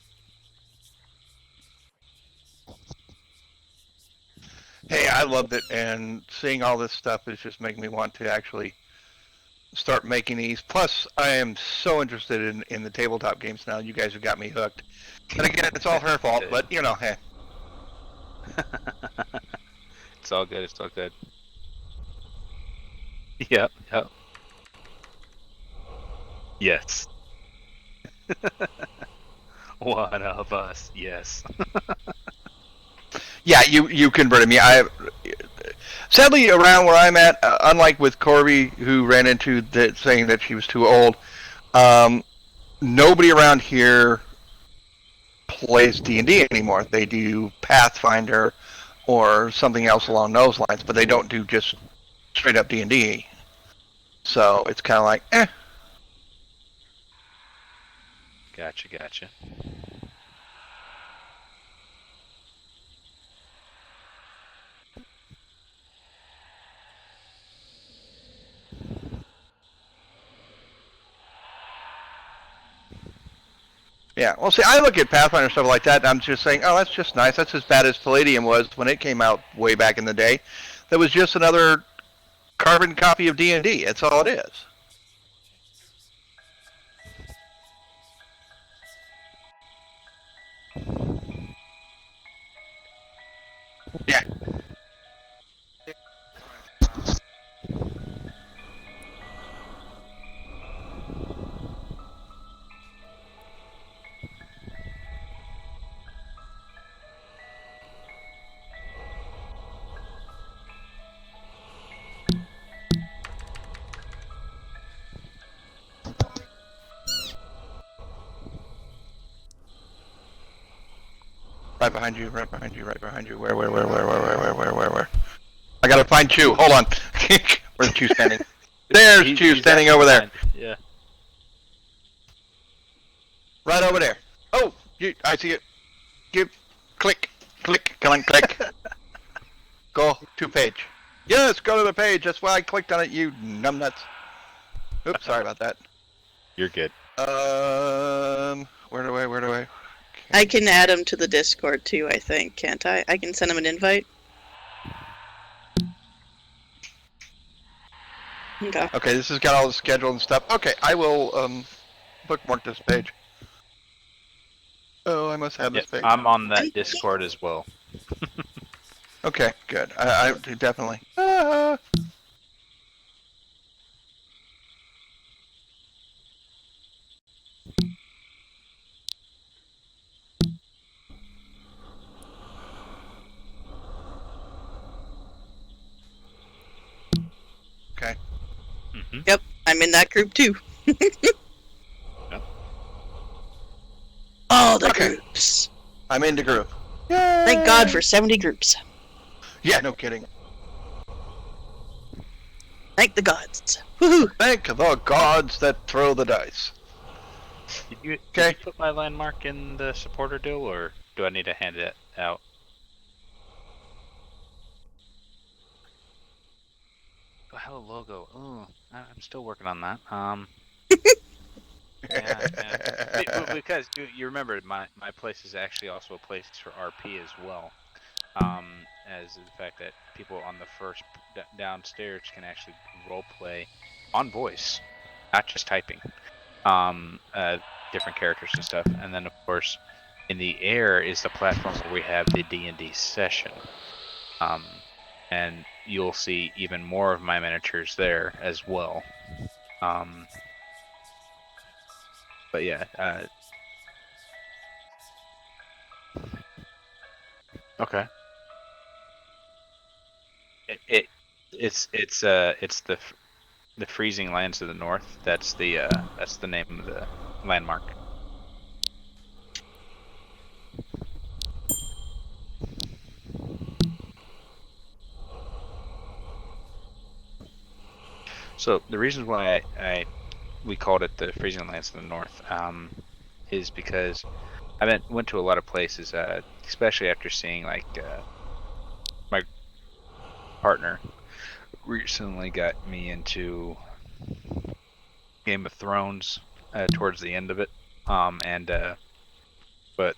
Hey, I loved it, and seeing all this stuff is just making me want to actually start making these. Plus, I am so interested in the tabletop games now. You guys have got me hooked. And again, it's all her fault, but you know, hey. It's all good. It's all good. Yep. Yep. Yes. One of us. Yes. Yeah, you converted me. Sadly, around where I'm at, unlike with Corby, who ran into that saying that she was too old, nobody around here plays D&D anymore. They do Pathfinder or something else along those lines, but they don't do just straight up D&D. So it's kind of like, eh. Gotcha. Gotcha. Yeah, well, see, I look at Pathfinder stuff like that, and I'm just saying, oh, that's just nice. That's as bad as Palladium was when it came out way back in the day. That was just another carbon copy of D&D. That's all it is. Yeah. Right behind you, right behind you, right behind you. Where? I gotta find Chew. Hold on. Where's Chew standing? There's Chew standing over there. Yeah. Right over there. Oh, I see it. Click. Come on, click. Go to page. Yes, go to the page. That's why I clicked on it, you numbnuts. Oops, sorry about that. You're good. Where do I? I can add him to the Discord too, I think, can't I? I can send him an invite. Okay. Okay, this has got all the schedule and stuff. Okay, I will bookmark this page. Oh, I must have this page. I'm on that Discord as well. Okay, good. I definitely. Okay. Mm-hmm. Yep, I'm in that group too. All the groups. I'm in the group. Yay! Thank God for 70 groups. Yeah, no kidding. Thank the gods. Woohoo! Thank the gods that throw the dice. Did you put my landmark in the supporter deal, or do I need to hand it out? Oh, hello, logo. Oh, I'm still working on that. Yeah. Because you remember, my place is actually also a place for RP as well. As the fact that people on the first downstairs can actually role play on voice, not just typing. Different characters and stuff, and then of course, in the air is the platform where we have the D&D session. And you'll see even more of my miniatures there as well. But yeah. Okay. It's the freezing lands of the north. That's the name of the landmark. So the reason why we called it the freezing lands of the north is because I went to a lot of places, especially after seeing like my partner recently got me into Game of Thrones towards the end of it, but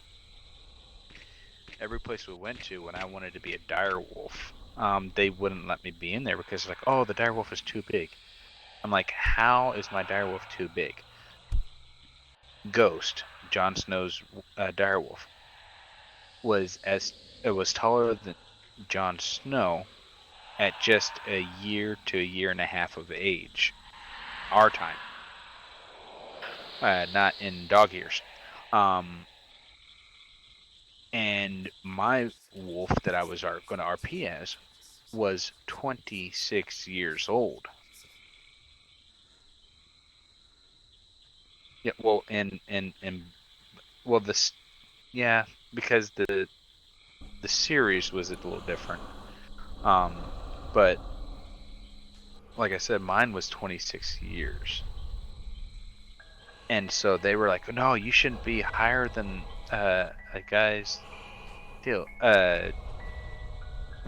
every place we went to when I wanted to be a dire wolf, they wouldn't let me be in there because like, oh, the dire wolf is too big. I'm like, how is my dire wolf too big? Ghost, Jon Snow's dire wolf, was taller than Jon Snow at just a year to a year and a half of age, our time, not in dog years. And my wolf that I was going to RP as was 26 years old. Yeah, well, and well, yeah, because the series was a little different. But like I said, mine was 26 years. And so they were like, no, you shouldn't be higher than a guy's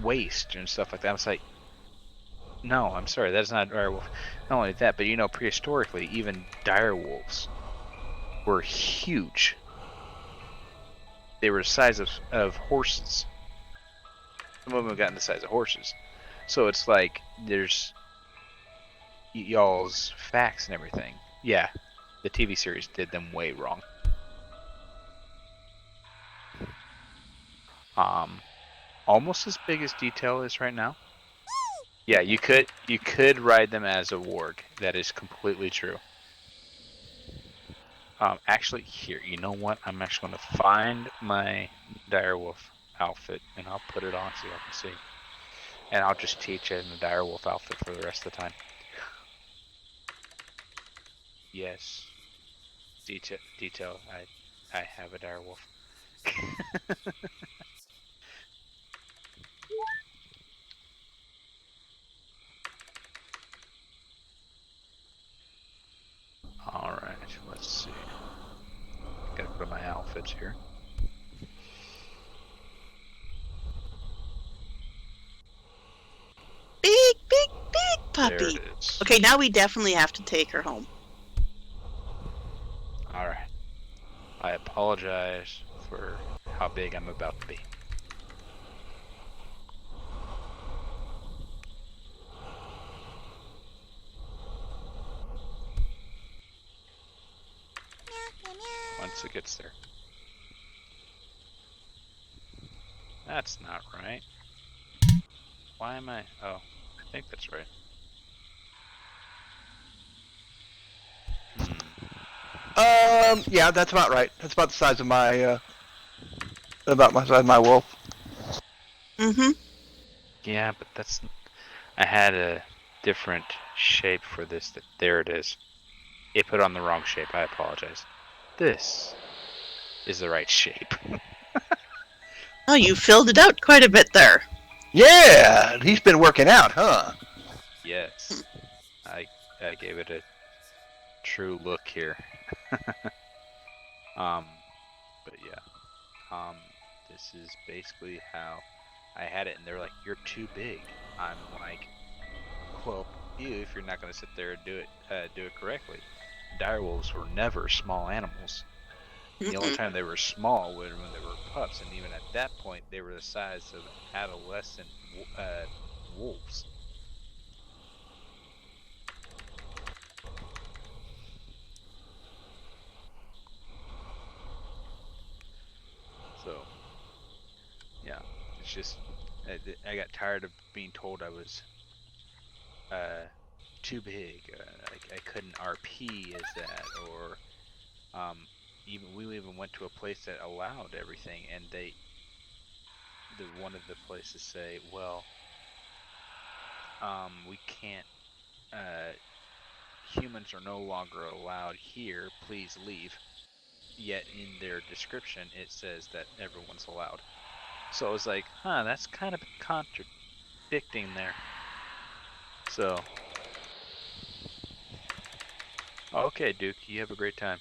waist and stuff like that. I was like, no, I'm sorry, that's not a dire wolf. Not only that, but prehistorically, even dire wolves were huge. They were the size of horses. Some of them have gotten the size of horses. So it's like, there's y'all's facts and everything. Yeah, the TV series did them way wrong. Almost as big as Detail is right now. Yeah, you could ride them as a warg. That is completely true. Actually, here, you know what? I'm actually going to find my direwolf outfit and I'll put it on so y'all can see. And I'll just teach it in the direwolf outfit for the rest of the time. Yes, detail. I have a direwolf. Go to my outfits here. Big There puppy. it is. Okay, now we definitely have to take her home. Alright. I apologize for how big I'm about to be. Once it gets there. That's not right. Why am I? Oh, I think that's right. Yeah, that's about right. That's about the size of my, size of my wolf. Mm-hmm. Yeah, but that's. I had a different shape for this. There it is. It put on the wrong shape. I apologize. This is the right shape. Oh, you filled it out quite a bit there. Yeah, he's been working out, huh? Yes. I gave it a true look here. But yeah. This is basically how I had it, and they're like, "You're too big." I'm like, "Well, if you're not gonna sit there and do it correctly." Direwolves were never small animals. The only time they were small was when they were pups, and even at that point, they were the size of adolescent wolves. So, yeah, it's just I got tired of being told I was too big. I couldn't RP as that, or even we even went to a place that allowed everything, and one of the places say, well, we can't. Humans are no longer allowed here. Please leave. Yet in their description, it says that everyone's allowed. So I was like, huh, that's kind of contradicting there. So, okay, Duke, you have a great time.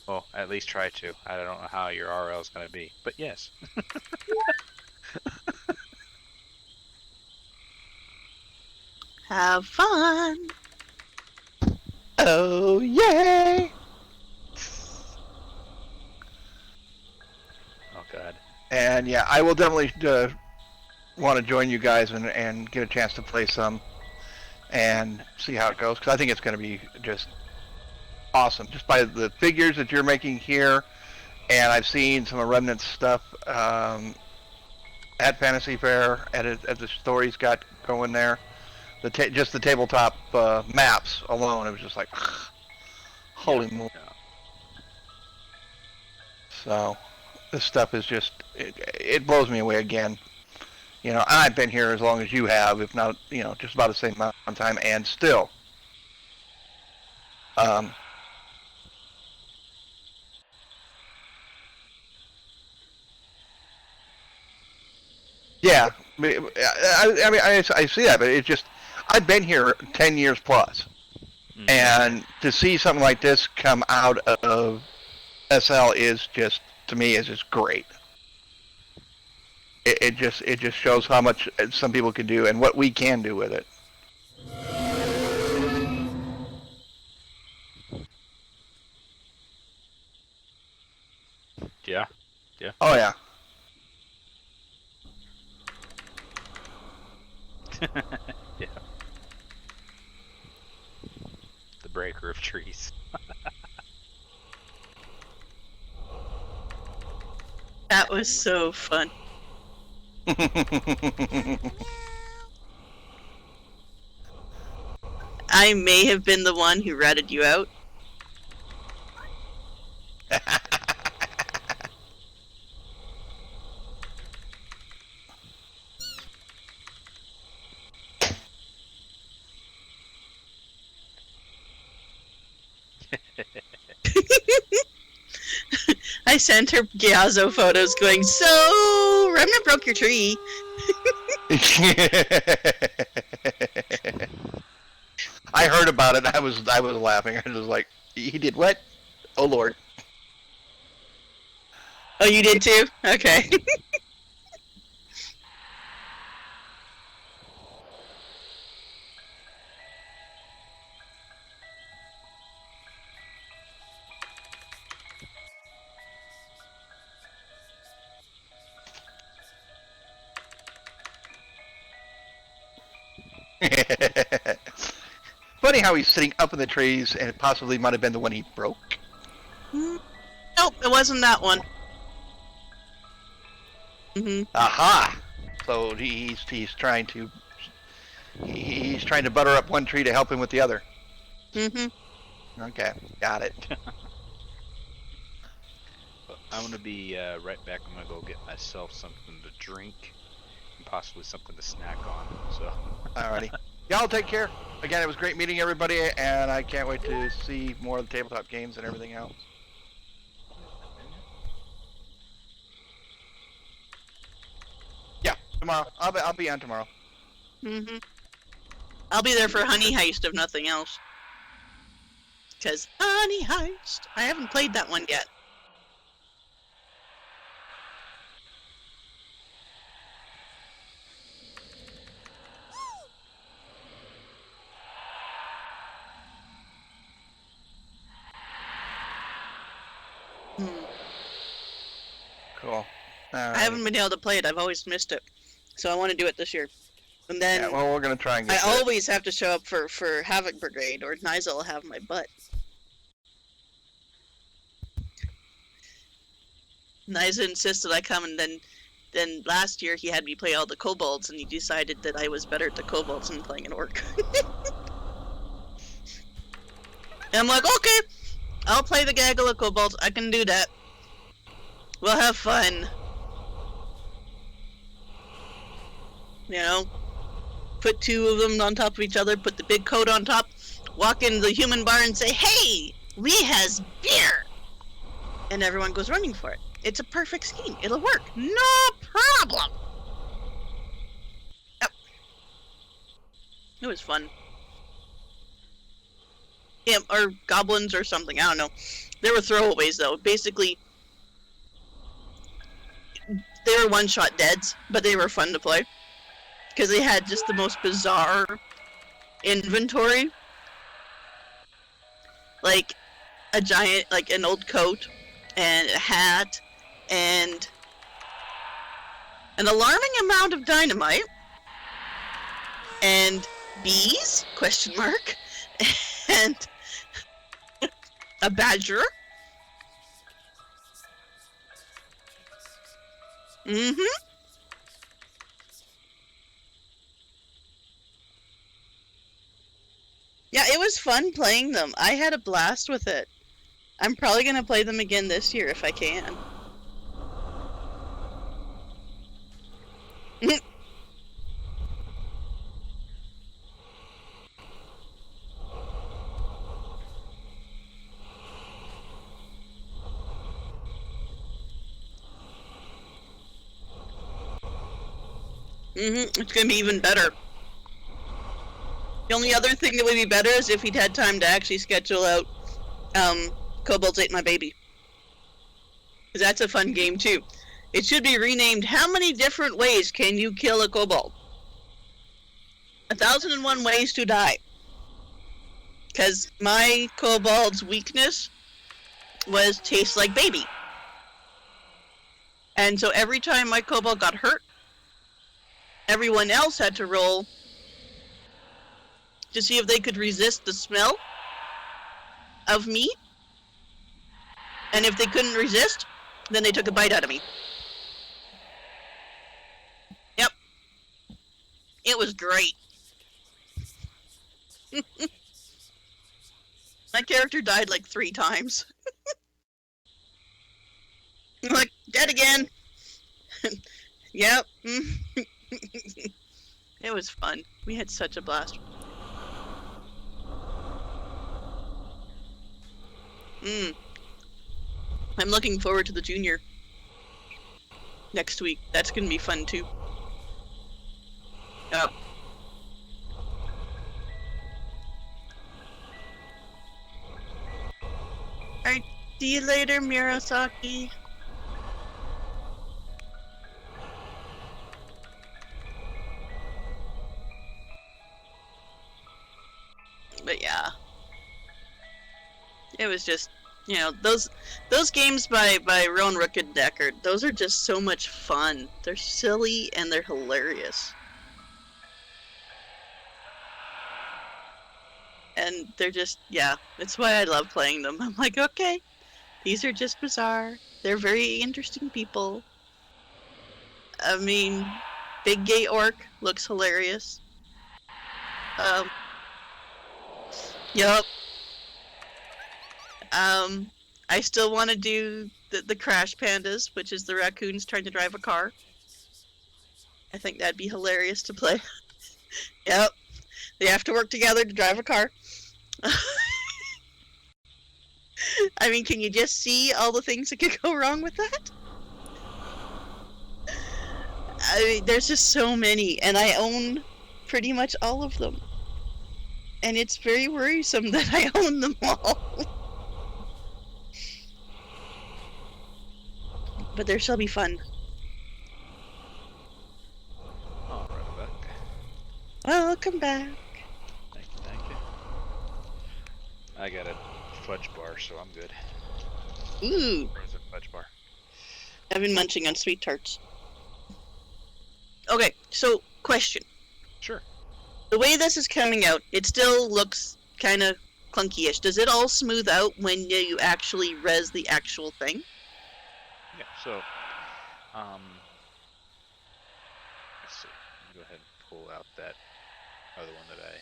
Well, at least try to. I don't know how your RL is going to be, but yes. Have fun. Oh, yay! Oh God. And yeah, I will definitely want to join you guys and get a chance to play some and see how it goes, because I think it's going to be just awesome, just by the figures that you're making here. And I've seen some of Remnant's stuff at Fantasy Fair, at the stories got going there. Just the tabletop maps alone, it was just like, holy moly. Yeah. So this stuff is just, it blows me away again. You know, I've been here as long as you have, if not, just about the same amount of time, and still. Yeah, I mean, I see that, but it's just, I've been here 10 years plus, and to see something like this come out of SL is just, to me, is just great. It just shows how much some people can do and what we can do with it. Yeah. Yeah. Oh yeah. Yeah. The breaker of trees. That was so fun. I may have been the one who ratted you out. I sent her Gyazo photos going, so Remnant broke your tree. I heard about it. I was laughing. I was like, He did what? Oh Lord. Oh, you did too? Okay. Funny how he's sitting up in the trees, and it possibly might have been the one he broke. Nope, it wasn't that one. Aha! So he's trying to butter up one tree to help him with the other. Okay, got it. I'm gonna be right back. I'm gonna go get myself something to drink and possibly something to snack on. So. Alrighty. Y'all take care. Again, it was great meeting everybody, and I can't wait to see more of the tabletop games and everything else. Yeah, tomorrow. I'll be on tomorrow. I'll be there for Honey Heist if nothing else. Because Honey Heist, I haven't played that one yet. Cool. I haven't been able to play it. I've always missed it. So I want to do it this year. And then Yeah, well, we're gonna try and get I to it. always have to show up for Havoc Brigade, or Niza will have my butt. Niza insisted I come, and then last year he had me play all the kobolds, and he decided that I was better at the kobolds than playing an orc. And I'm like, okay, I'll play the gaggle of kobolds. I can do that. We'll have fun. You know, put two of them on top of each other, put the big coat on top, walk into the human bar and say, hey, we has beer! And everyone goes running for it. It's a perfect scheme. It'll work. No problem! Yep. It was fun. Yeah, or goblins or something, I don't know. They were throwaways though. Basically, they were one-shot deads, but they were fun to play. Because they had just the most bizarre inventory. Like a giant, like an old coat, and a hat, and an alarming amount of dynamite, and bees, question mark, and a badger. Yeah, it was fun playing them. I had a blast with it. I'm probably gonna play them again this year if I can. It's gonna be even better. The only other thing that would be better is if he'd had time to actually schedule out Kobolds Ate My Baby. Because that's a fun game too. It should be renamed, How Many Different Ways Can You Kill a Kobold? 1001 Ways to Die. Because my kobold's weakness was taste like baby. And so every time my kobold got hurt, everyone else had to roll to see if they could resist the smell of meat. And if they couldn't resist, then they took a bite out of me. Yep. It was great. My character died like 3 times. I'm like, dead again. Yep. It was fun. We had such a blast. I'm looking forward to the junior next week. That's gonna be fun too. Yep. Alright, see you later, Murasaki. But yeah. It was just, those games by Rowan Rook and Deckard, those are just so much fun. They're silly and they're hilarious. And they're just, yeah, that's why I love playing them. I'm like, okay, these are just bizarre. They're very interesting people. I mean, Big Gay Orc looks hilarious. Yup. I still want to do the Crash Pandas, which is the raccoons trying to drive a car. I think that'd be hilarious to play. Yep. They have to work together to drive a car. I mean, can you just see all the things that could go wrong with that? I mean, there's just so many, and I own pretty much all of them. And it's very worrisome that I own them all. But there shall be fun. All right, back. Welcome back. Thank you. I got a fudge bar, so I'm good. Ooh, Where's the fudge bar? I've been munching on sweet tarts. Okay, so question. Sure. The way this is coming out, it still looks kind of clunky-ish. Does it all smooth out when you actually res the actual thing? Yeah, so, let's see. Let me go ahead and pull out that other one that I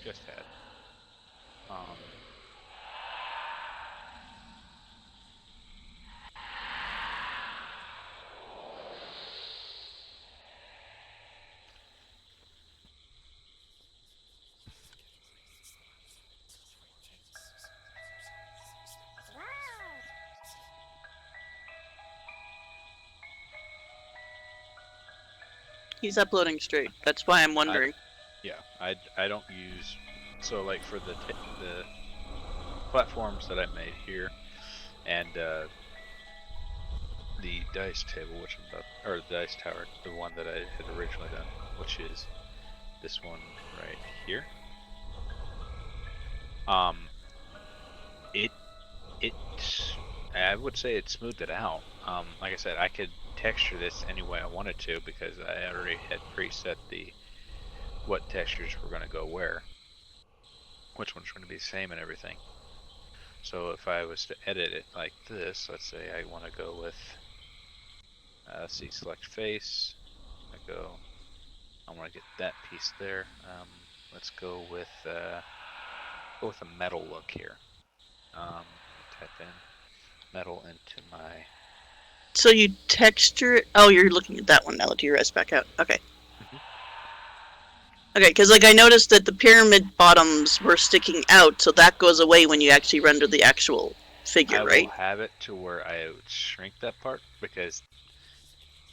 just had. He's uploading straight. That's why I'm wondering. Yeah, I don't use, so like for the platforms that I made here, and the dice table, which I'm about, or the dice tower, the one that I had originally done, which is this one right here. I would say it smoothed it out. Like I said, I could texture this any way I wanted to because I already had preset what textures were going to go where, which one's going to be the same and everything. So if I was to edit it like this, let's say I want to go with, let's see, select face. I want to get that piece there. Let's go with a metal look here. Type in metal into my. So you texture it. Oh, you're looking at that one now that you res back out. Okay. Okay, because like I noticed that the pyramid bottoms were sticking out, so that goes away when you actually render the actual figure, right? I will have it to where I would shrink that part because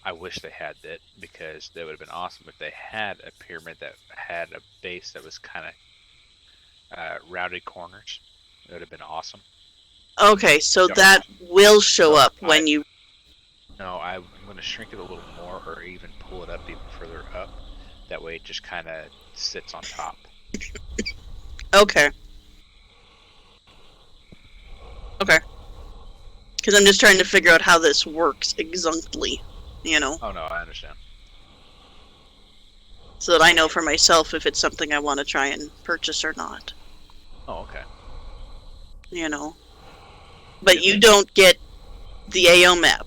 I wish they had that, because that would have been awesome if they had a pyramid that had a base that was kind of rounded corners. It would have been awesome. Okay, so that will show up when you. No, I'm going to shrink it a little more, or even pull it up even further up. That way, it just kind of sits on top. Okay. Okay. Because I'm just trying to figure out how this works exactly, you know. Oh no, I understand. So that I know for myself if it's something I want to try and purchase or not. Oh, okay. You know. But you don't get the AO map,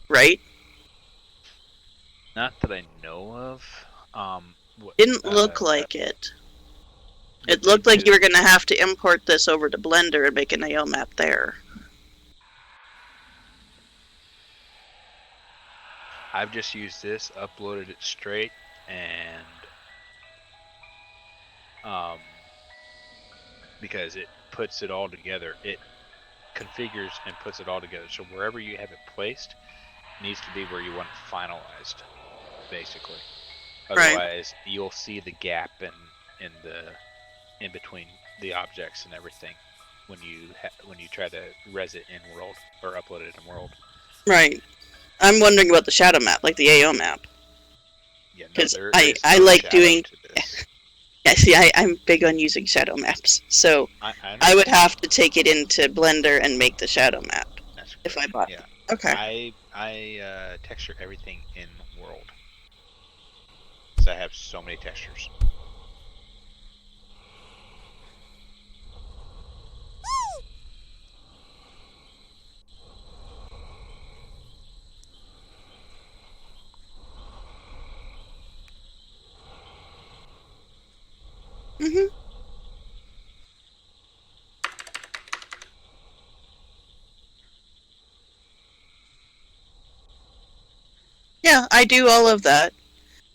right? Not that I know of. Didn't look like it. It looked like you were going to have to import this over to Blender and make an AO map there. I've just used this, uploaded it straight, and because it puts it all together, it configures and puts it all together. So wherever you have it placed needs to be where you want it finalized, basically. Otherwise, you'll see the gap in between the objects and everything. when you try to res it in world or upload it in world. Right. I'm wondering about the shadow map, like the AO map. Yeah, no, Because there I is no like shadow doing. to this. Yeah, see, I'm big on using shadow maps, so I I would understand. have to take it into Blender and make the shadow map That's if correct. I bought. Yeah, Okay. I texture everything in world because I have so many textures. Mhm. Yeah, I do all of that.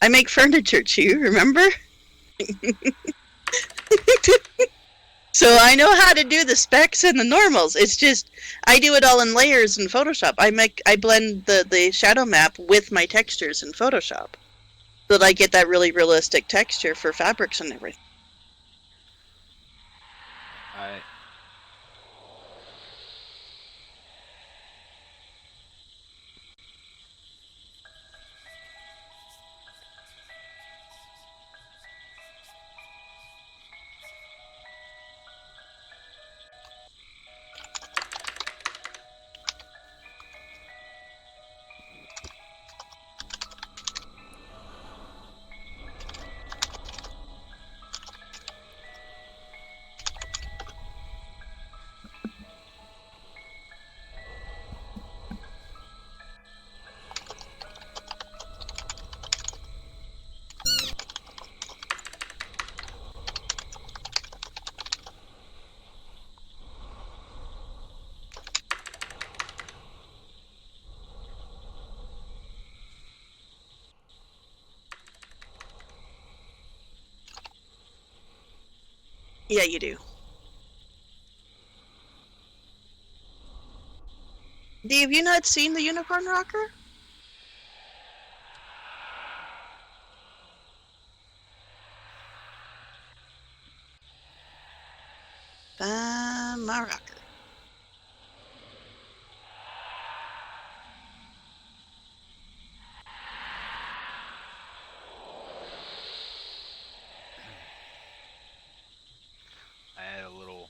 I make furniture too. Remember? So I know how to do the specs and the normals. It's just I do it all in layers in Photoshop. I blend the shadow map with my textures in Photoshop, so that I get that really realistic texture for fabrics and everything. I Yeah, you do. Have you not seen the unicorn rocker? My rocker. add a little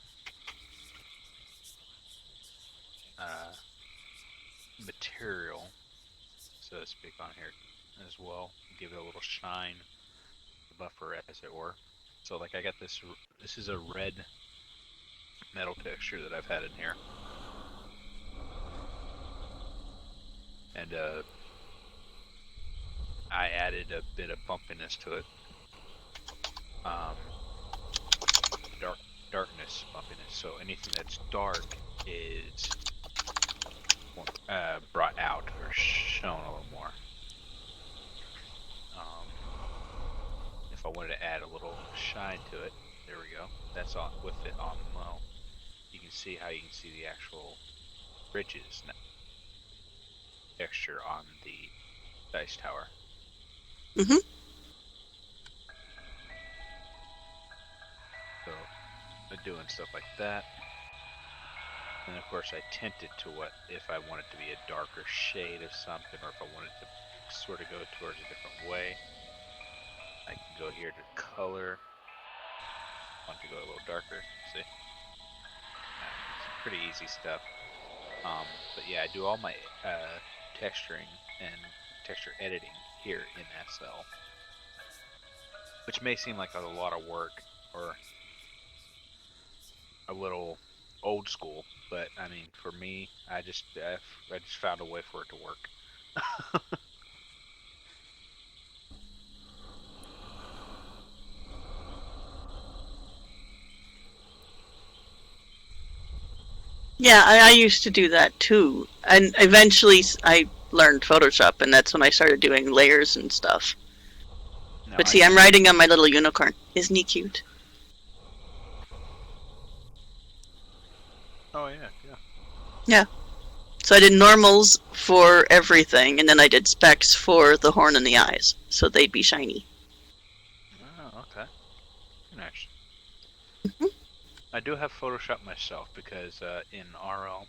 uh, material, so to speak, on here as well. Give it a little shine, buffer, as it were. So, like, I got this. This is a red metal texture that I've had in here, and I added a bit of bumpiness to it. Um, dark darkness bumpiness. So anything that's dark is brought out or shown a little more. Um, if I wanted to add a little shine to it, there we go. That's on with it on low. You can see how you can see the actual ridges now, texture on the dice tower. Mhm. So doing stuff like that. And of course, I tint it to what if I want it to be a darker shade of something, or if I want it to sort of go towards a different way. I can go here to color. I want to go a little darker. See, it's pretty easy stuff. But yeah, I do all my texturing and texture editing here in SL, which may seem like a lot of work or a little old school, but I mean, for me, I just found a way for it to work. Yeah, I used to do that too, and eventually I learned Photoshop, and that's when I started doing layers and stuff. No, But I see, I'm just riding on my little unicorn. Isn't he cute? oh yeah, yeah. Yeah. So I did normals for everything, and then I did specs for the horn and the eyes, so they'd be shiny. Oh, okay. Nice. Mhm. I do have Photoshop myself because in RL,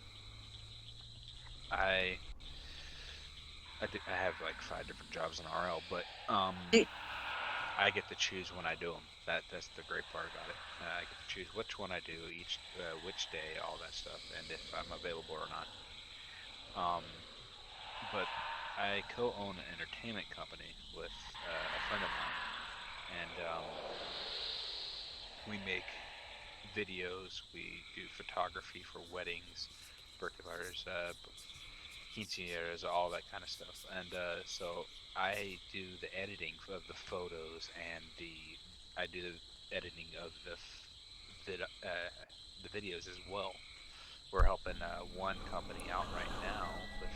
I I have like 5 different jobs in RL, but I get to choose when I do them. That's the great part about it. I get to choose which one I do each which day, all that stuff, and if I'm available or not. But I co-own an entertainment company with a friend of mine, and we make videos. We do photography for weddings, birthday parties, quinceañeras, all that kind of stuff. And so I do the editing of the photos and I do the editing of the videos as well. We're helping one company out right now with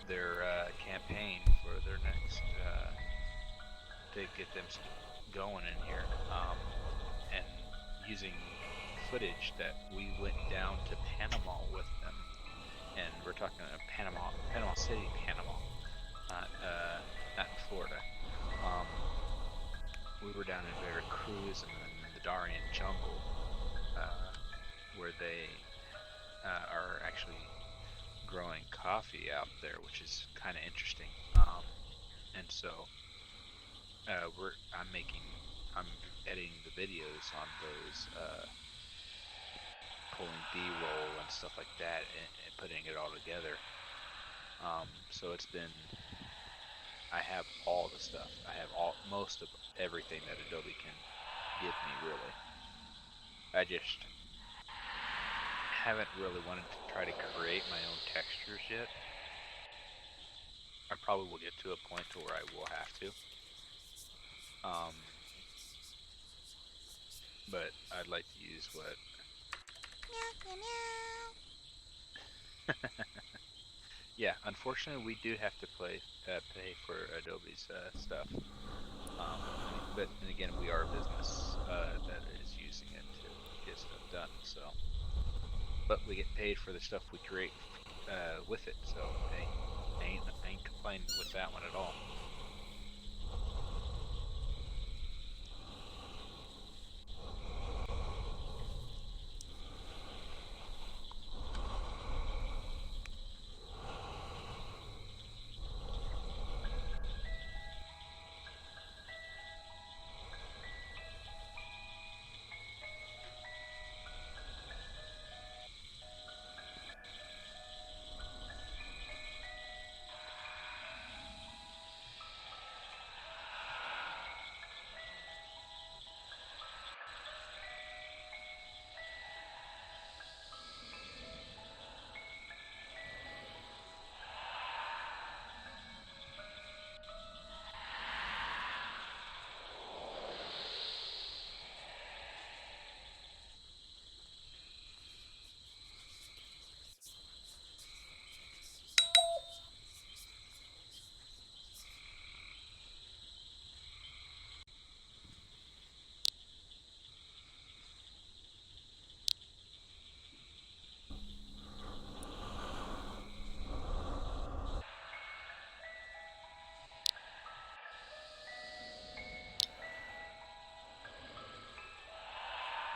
their campaign for their next to get them going in here, and using footage that we went down to Panama with them, and we're talking Panama City, Panama, not in Florida. Um, we were down in Veracruz and in the Darien jungle, where they are actually growing coffee out there, which is kind of interesting. And so I'm editing the videos on those, pulling B-roll and stuff like that, and putting it all together. So I have all the stuff. I have most of everything that Adobe can give me, really. I just haven't really wanted to try to create my own textures yet. I probably will get to a point to where I will have to. Um, but I'd like to use what. Meow, meow, meow. Yeah, unfortunately, we do have to pay for Adobe's stuff. But then again, we are a business that is using it to get stuff done. So, but we get paid for the stuff we create with it. So, hey, I ain't complaining with that one at all.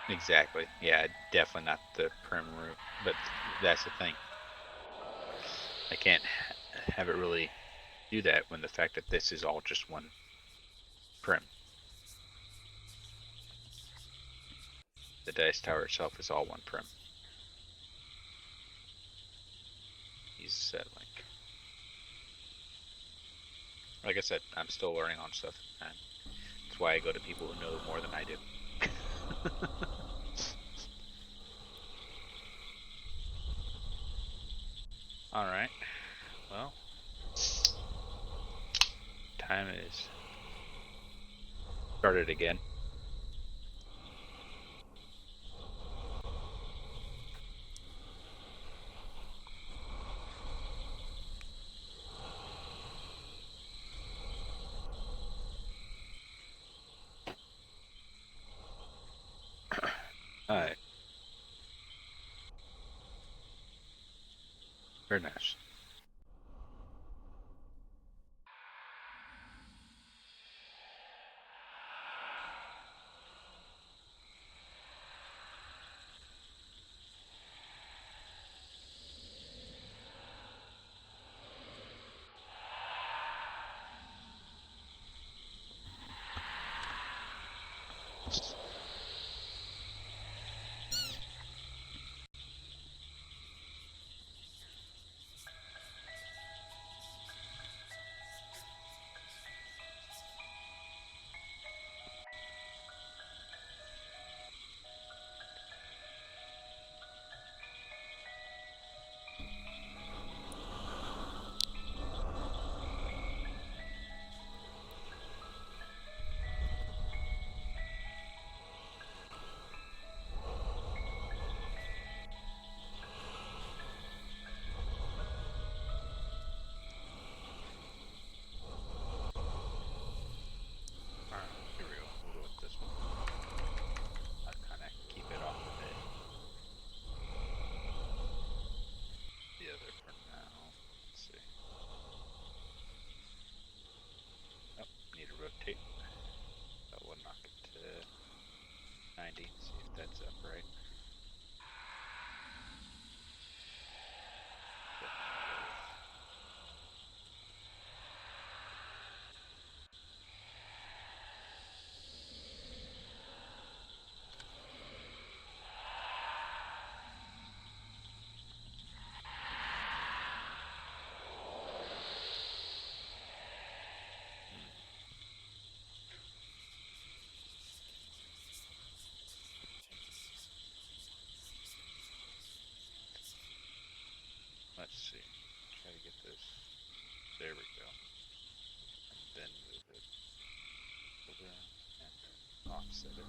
Exactly. Yeah, definitely not the prim route. But that's the thing. I can't have it really do that when the fact that this is all just one prim. The dice tower itself is all one prim. He's said like I said, I'm still learning on stuff, and that's why I go to people who know more than I do. All right. Well, time is started again. All right. Very nice. else. Alright, here we go. We'll go with this one. I'll kind of keep it off of the other for now. Let's see. Oh, need to rotate. That will knock it to 90. See if that's upright. Let's see. Try to get this. There we go. And then move it over and then offset it.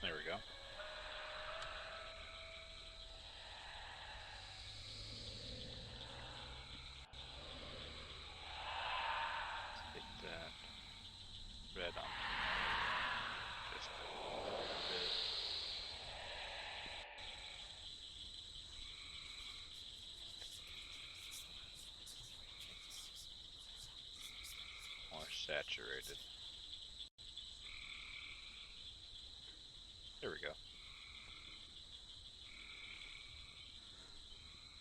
There we go. Take that red on just a little bit. More saturated. There we go.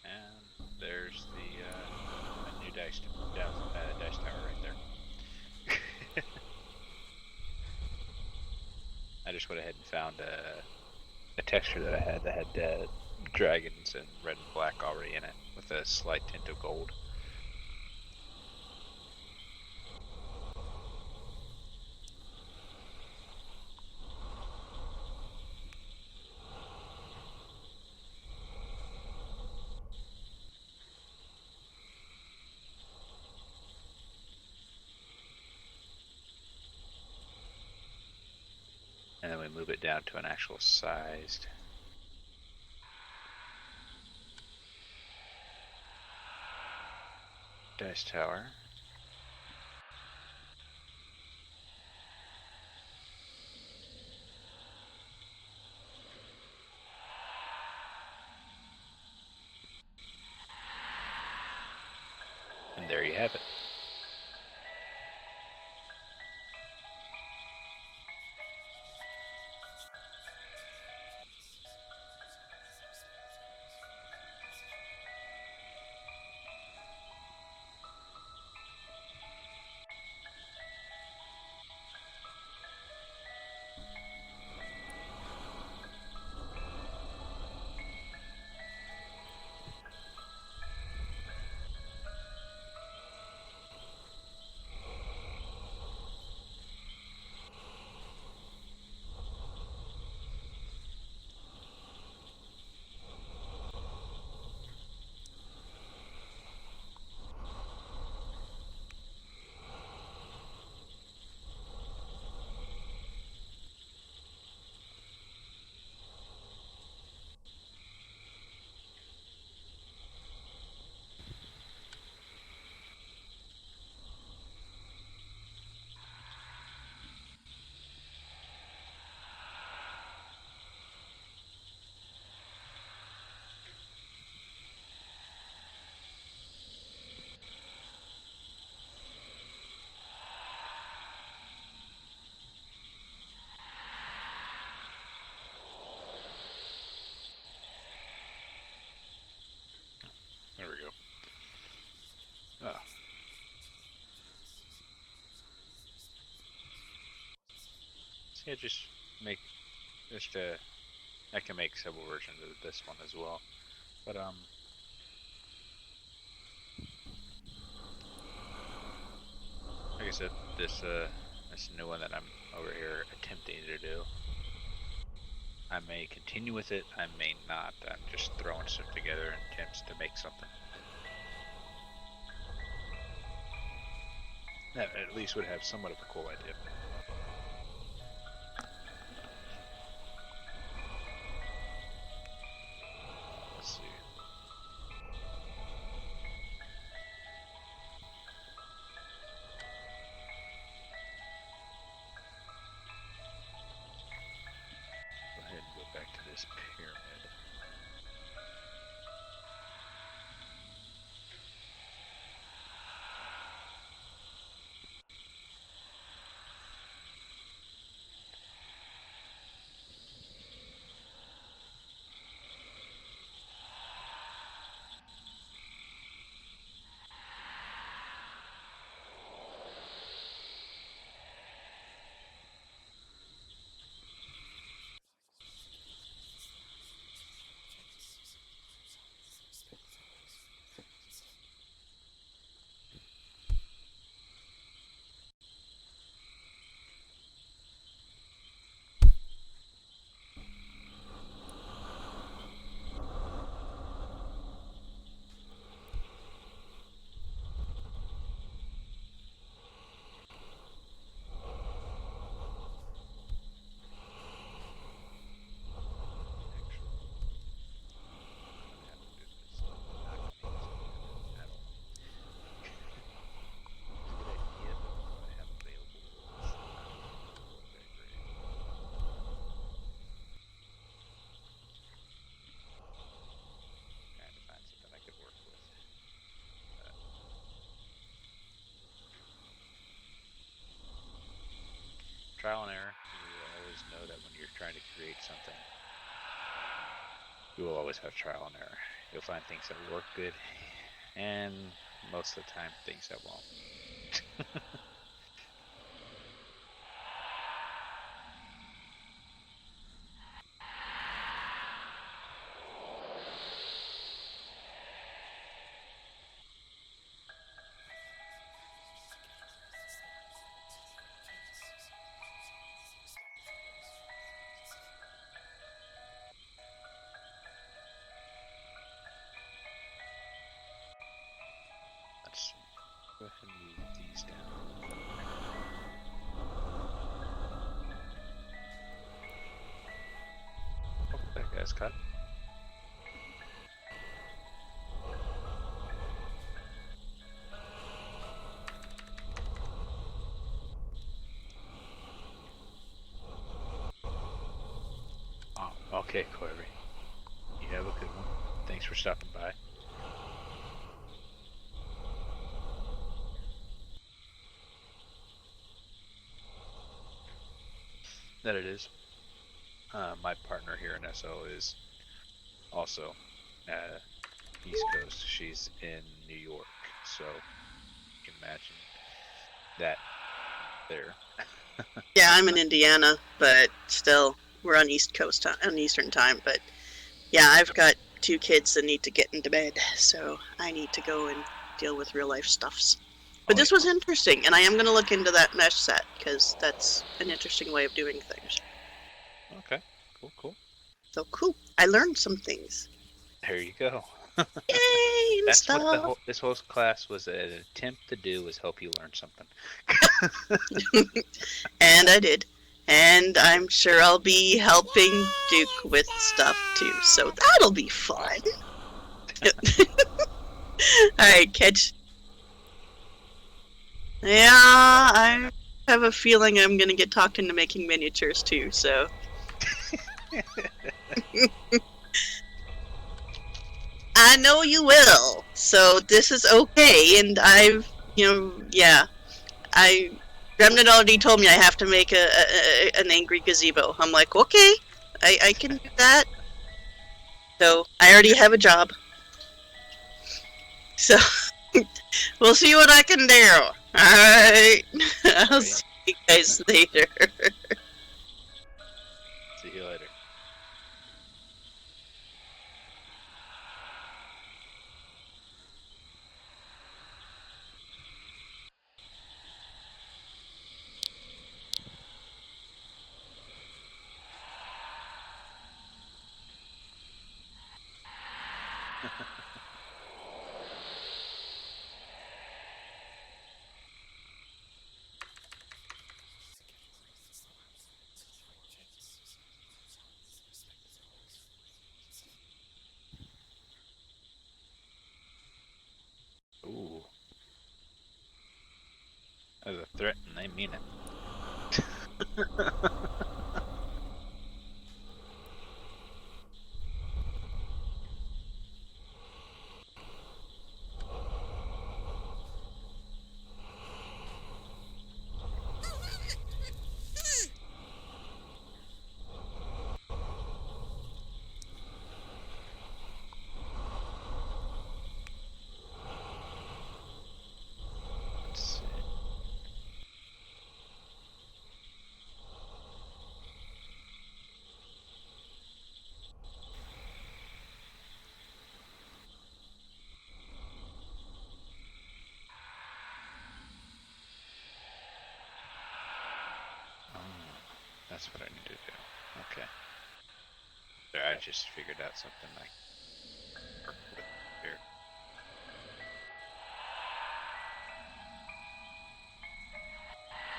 And there's the new dice tower right there. I just went ahead and found a texture that I had that had dragons and red and black already in it with a slight tint of gold. And then we move it down to an actual sized dice tower. And there you have it. Yeah, just make just I can make several versions of this one as well. But like I said, this new one that I'm over here attempting to do. I may continue with it, I may not. I'm just throwing stuff together in attempts to make something that at least would have somewhat of a cool idea. Let's see. Go ahead and go back to this pyramid. Trial and error. You will always know that when you're trying to create something, you will always have trial and error. You'll find things that work good, and most of the time, things that won't. Let's see. Go ahead and move these down. Welcome back, Ascot. Oh, okay, Corey. You have a good one. Thanks for stopping by. That it is. My partner here in SO is also East Coast. She's in New York, so you can imagine that there. Yeah, I'm in Indiana, but still, we're on East Coast on Eastern time. But yeah, I've got 2 kids that need to get into bed, so I need to go and deal with real life stuffs. But this was interesting, and I am going to look into that mesh set because that's an interesting way of doing things. Okay, cool. So cool. I learned some things. There you go. Yay! And That's stuff. what this whole class was an attempt to do, was help you learn something. And I did. And I'm sure I'll be helping Duke with stuff too, so that'll be fun. Alright, catch. Yeah, I have a feeling I'm gonna get talked into making miniatures too, so. I know you will, so this is okay, and I've, yeah. Remnant already told me I have to make an angry gazebo. I'm like, okay, I can do that. So, I already have a job. So, we'll see what I can do. Alright. I'll see you guys later. Ooh. As a threat, and they mean it. Let's see. That's what I need to do. Okay. There, I just figured out something I work with here.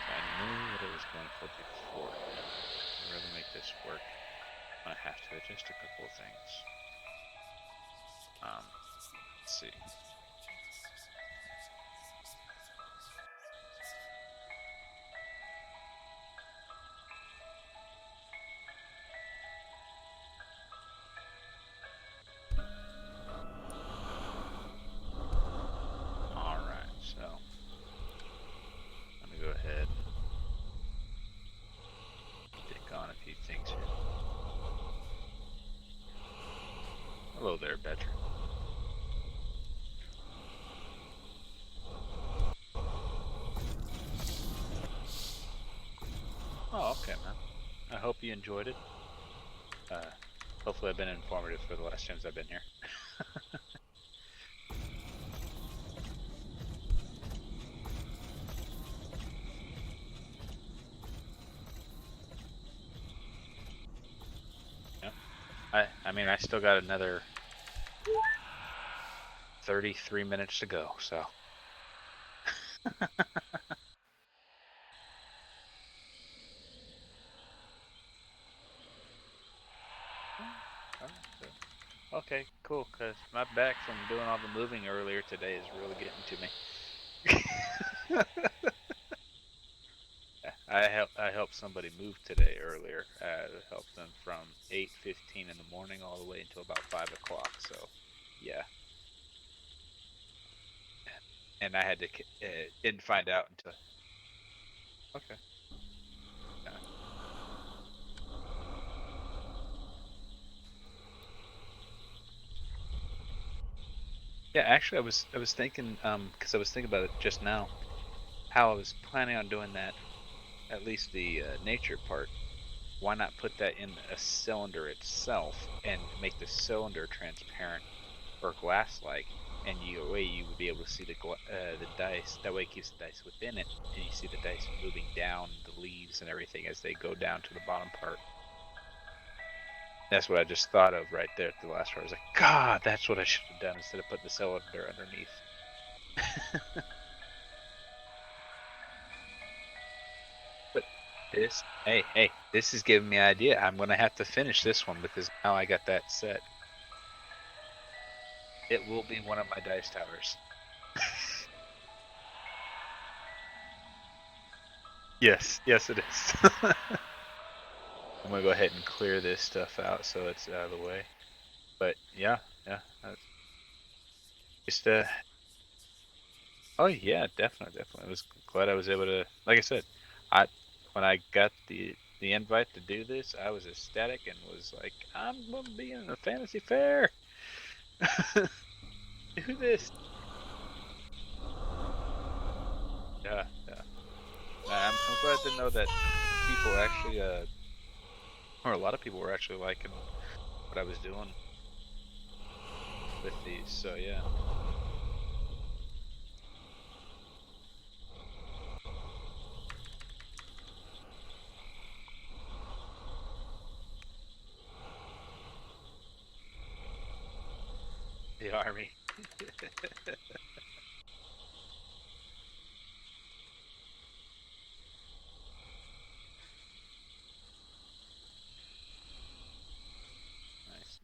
I knew what I was going for before. To really make this work, I have to adjust a couple of things. Let's see. Alright, so let me go ahead and pick on a few things here. Hello there, Bedford. Oh, okay, man. I hope you enjoyed it. Hopefully I've been informative for the last times I've been here. Yeah. I mean, I still got another 33 minutes to go, so. Okay, cool, because my back from doing all the moving earlier today is really getting to me. I helped somebody move today earlier. Helped them from 8:15 in the morning all the way until about 5 o'clock. So, yeah. And I had to didn't find out until. Okay. Yeah. Yeah. Actually, I was thinking because I was thinking about it just now how I was planning on doing that. At least the nature part. Why not put that in a cylinder itself and make the cylinder transparent or glass-like, and you would be able to see the dice. That way, it keeps the dice within it, and you see the dice moving down the leaves and everything as they go down to the bottom part. That's what I just thought of right there at the last part. I was like, God, that's what I should have done instead of putting the cylinder underneath. But hey, this is giving me an idea. I'm gonna have to finish this one because now I got that set. It will be one of my dice towers. Yes, yes, it is. I'm gonna go ahead and clear this stuff out so it's out of the way. But yeah, just oh yeah, definitely. I was glad I was able to. Like I said, I when I got the invite to do this, I was ecstatic and was like, I'm gonna be in a fantasy fair. Do this. Yeah, yeah. I'm glad to know that people actually, or a lot of people were actually liking what I was doing with these. So yeah. army. Nice.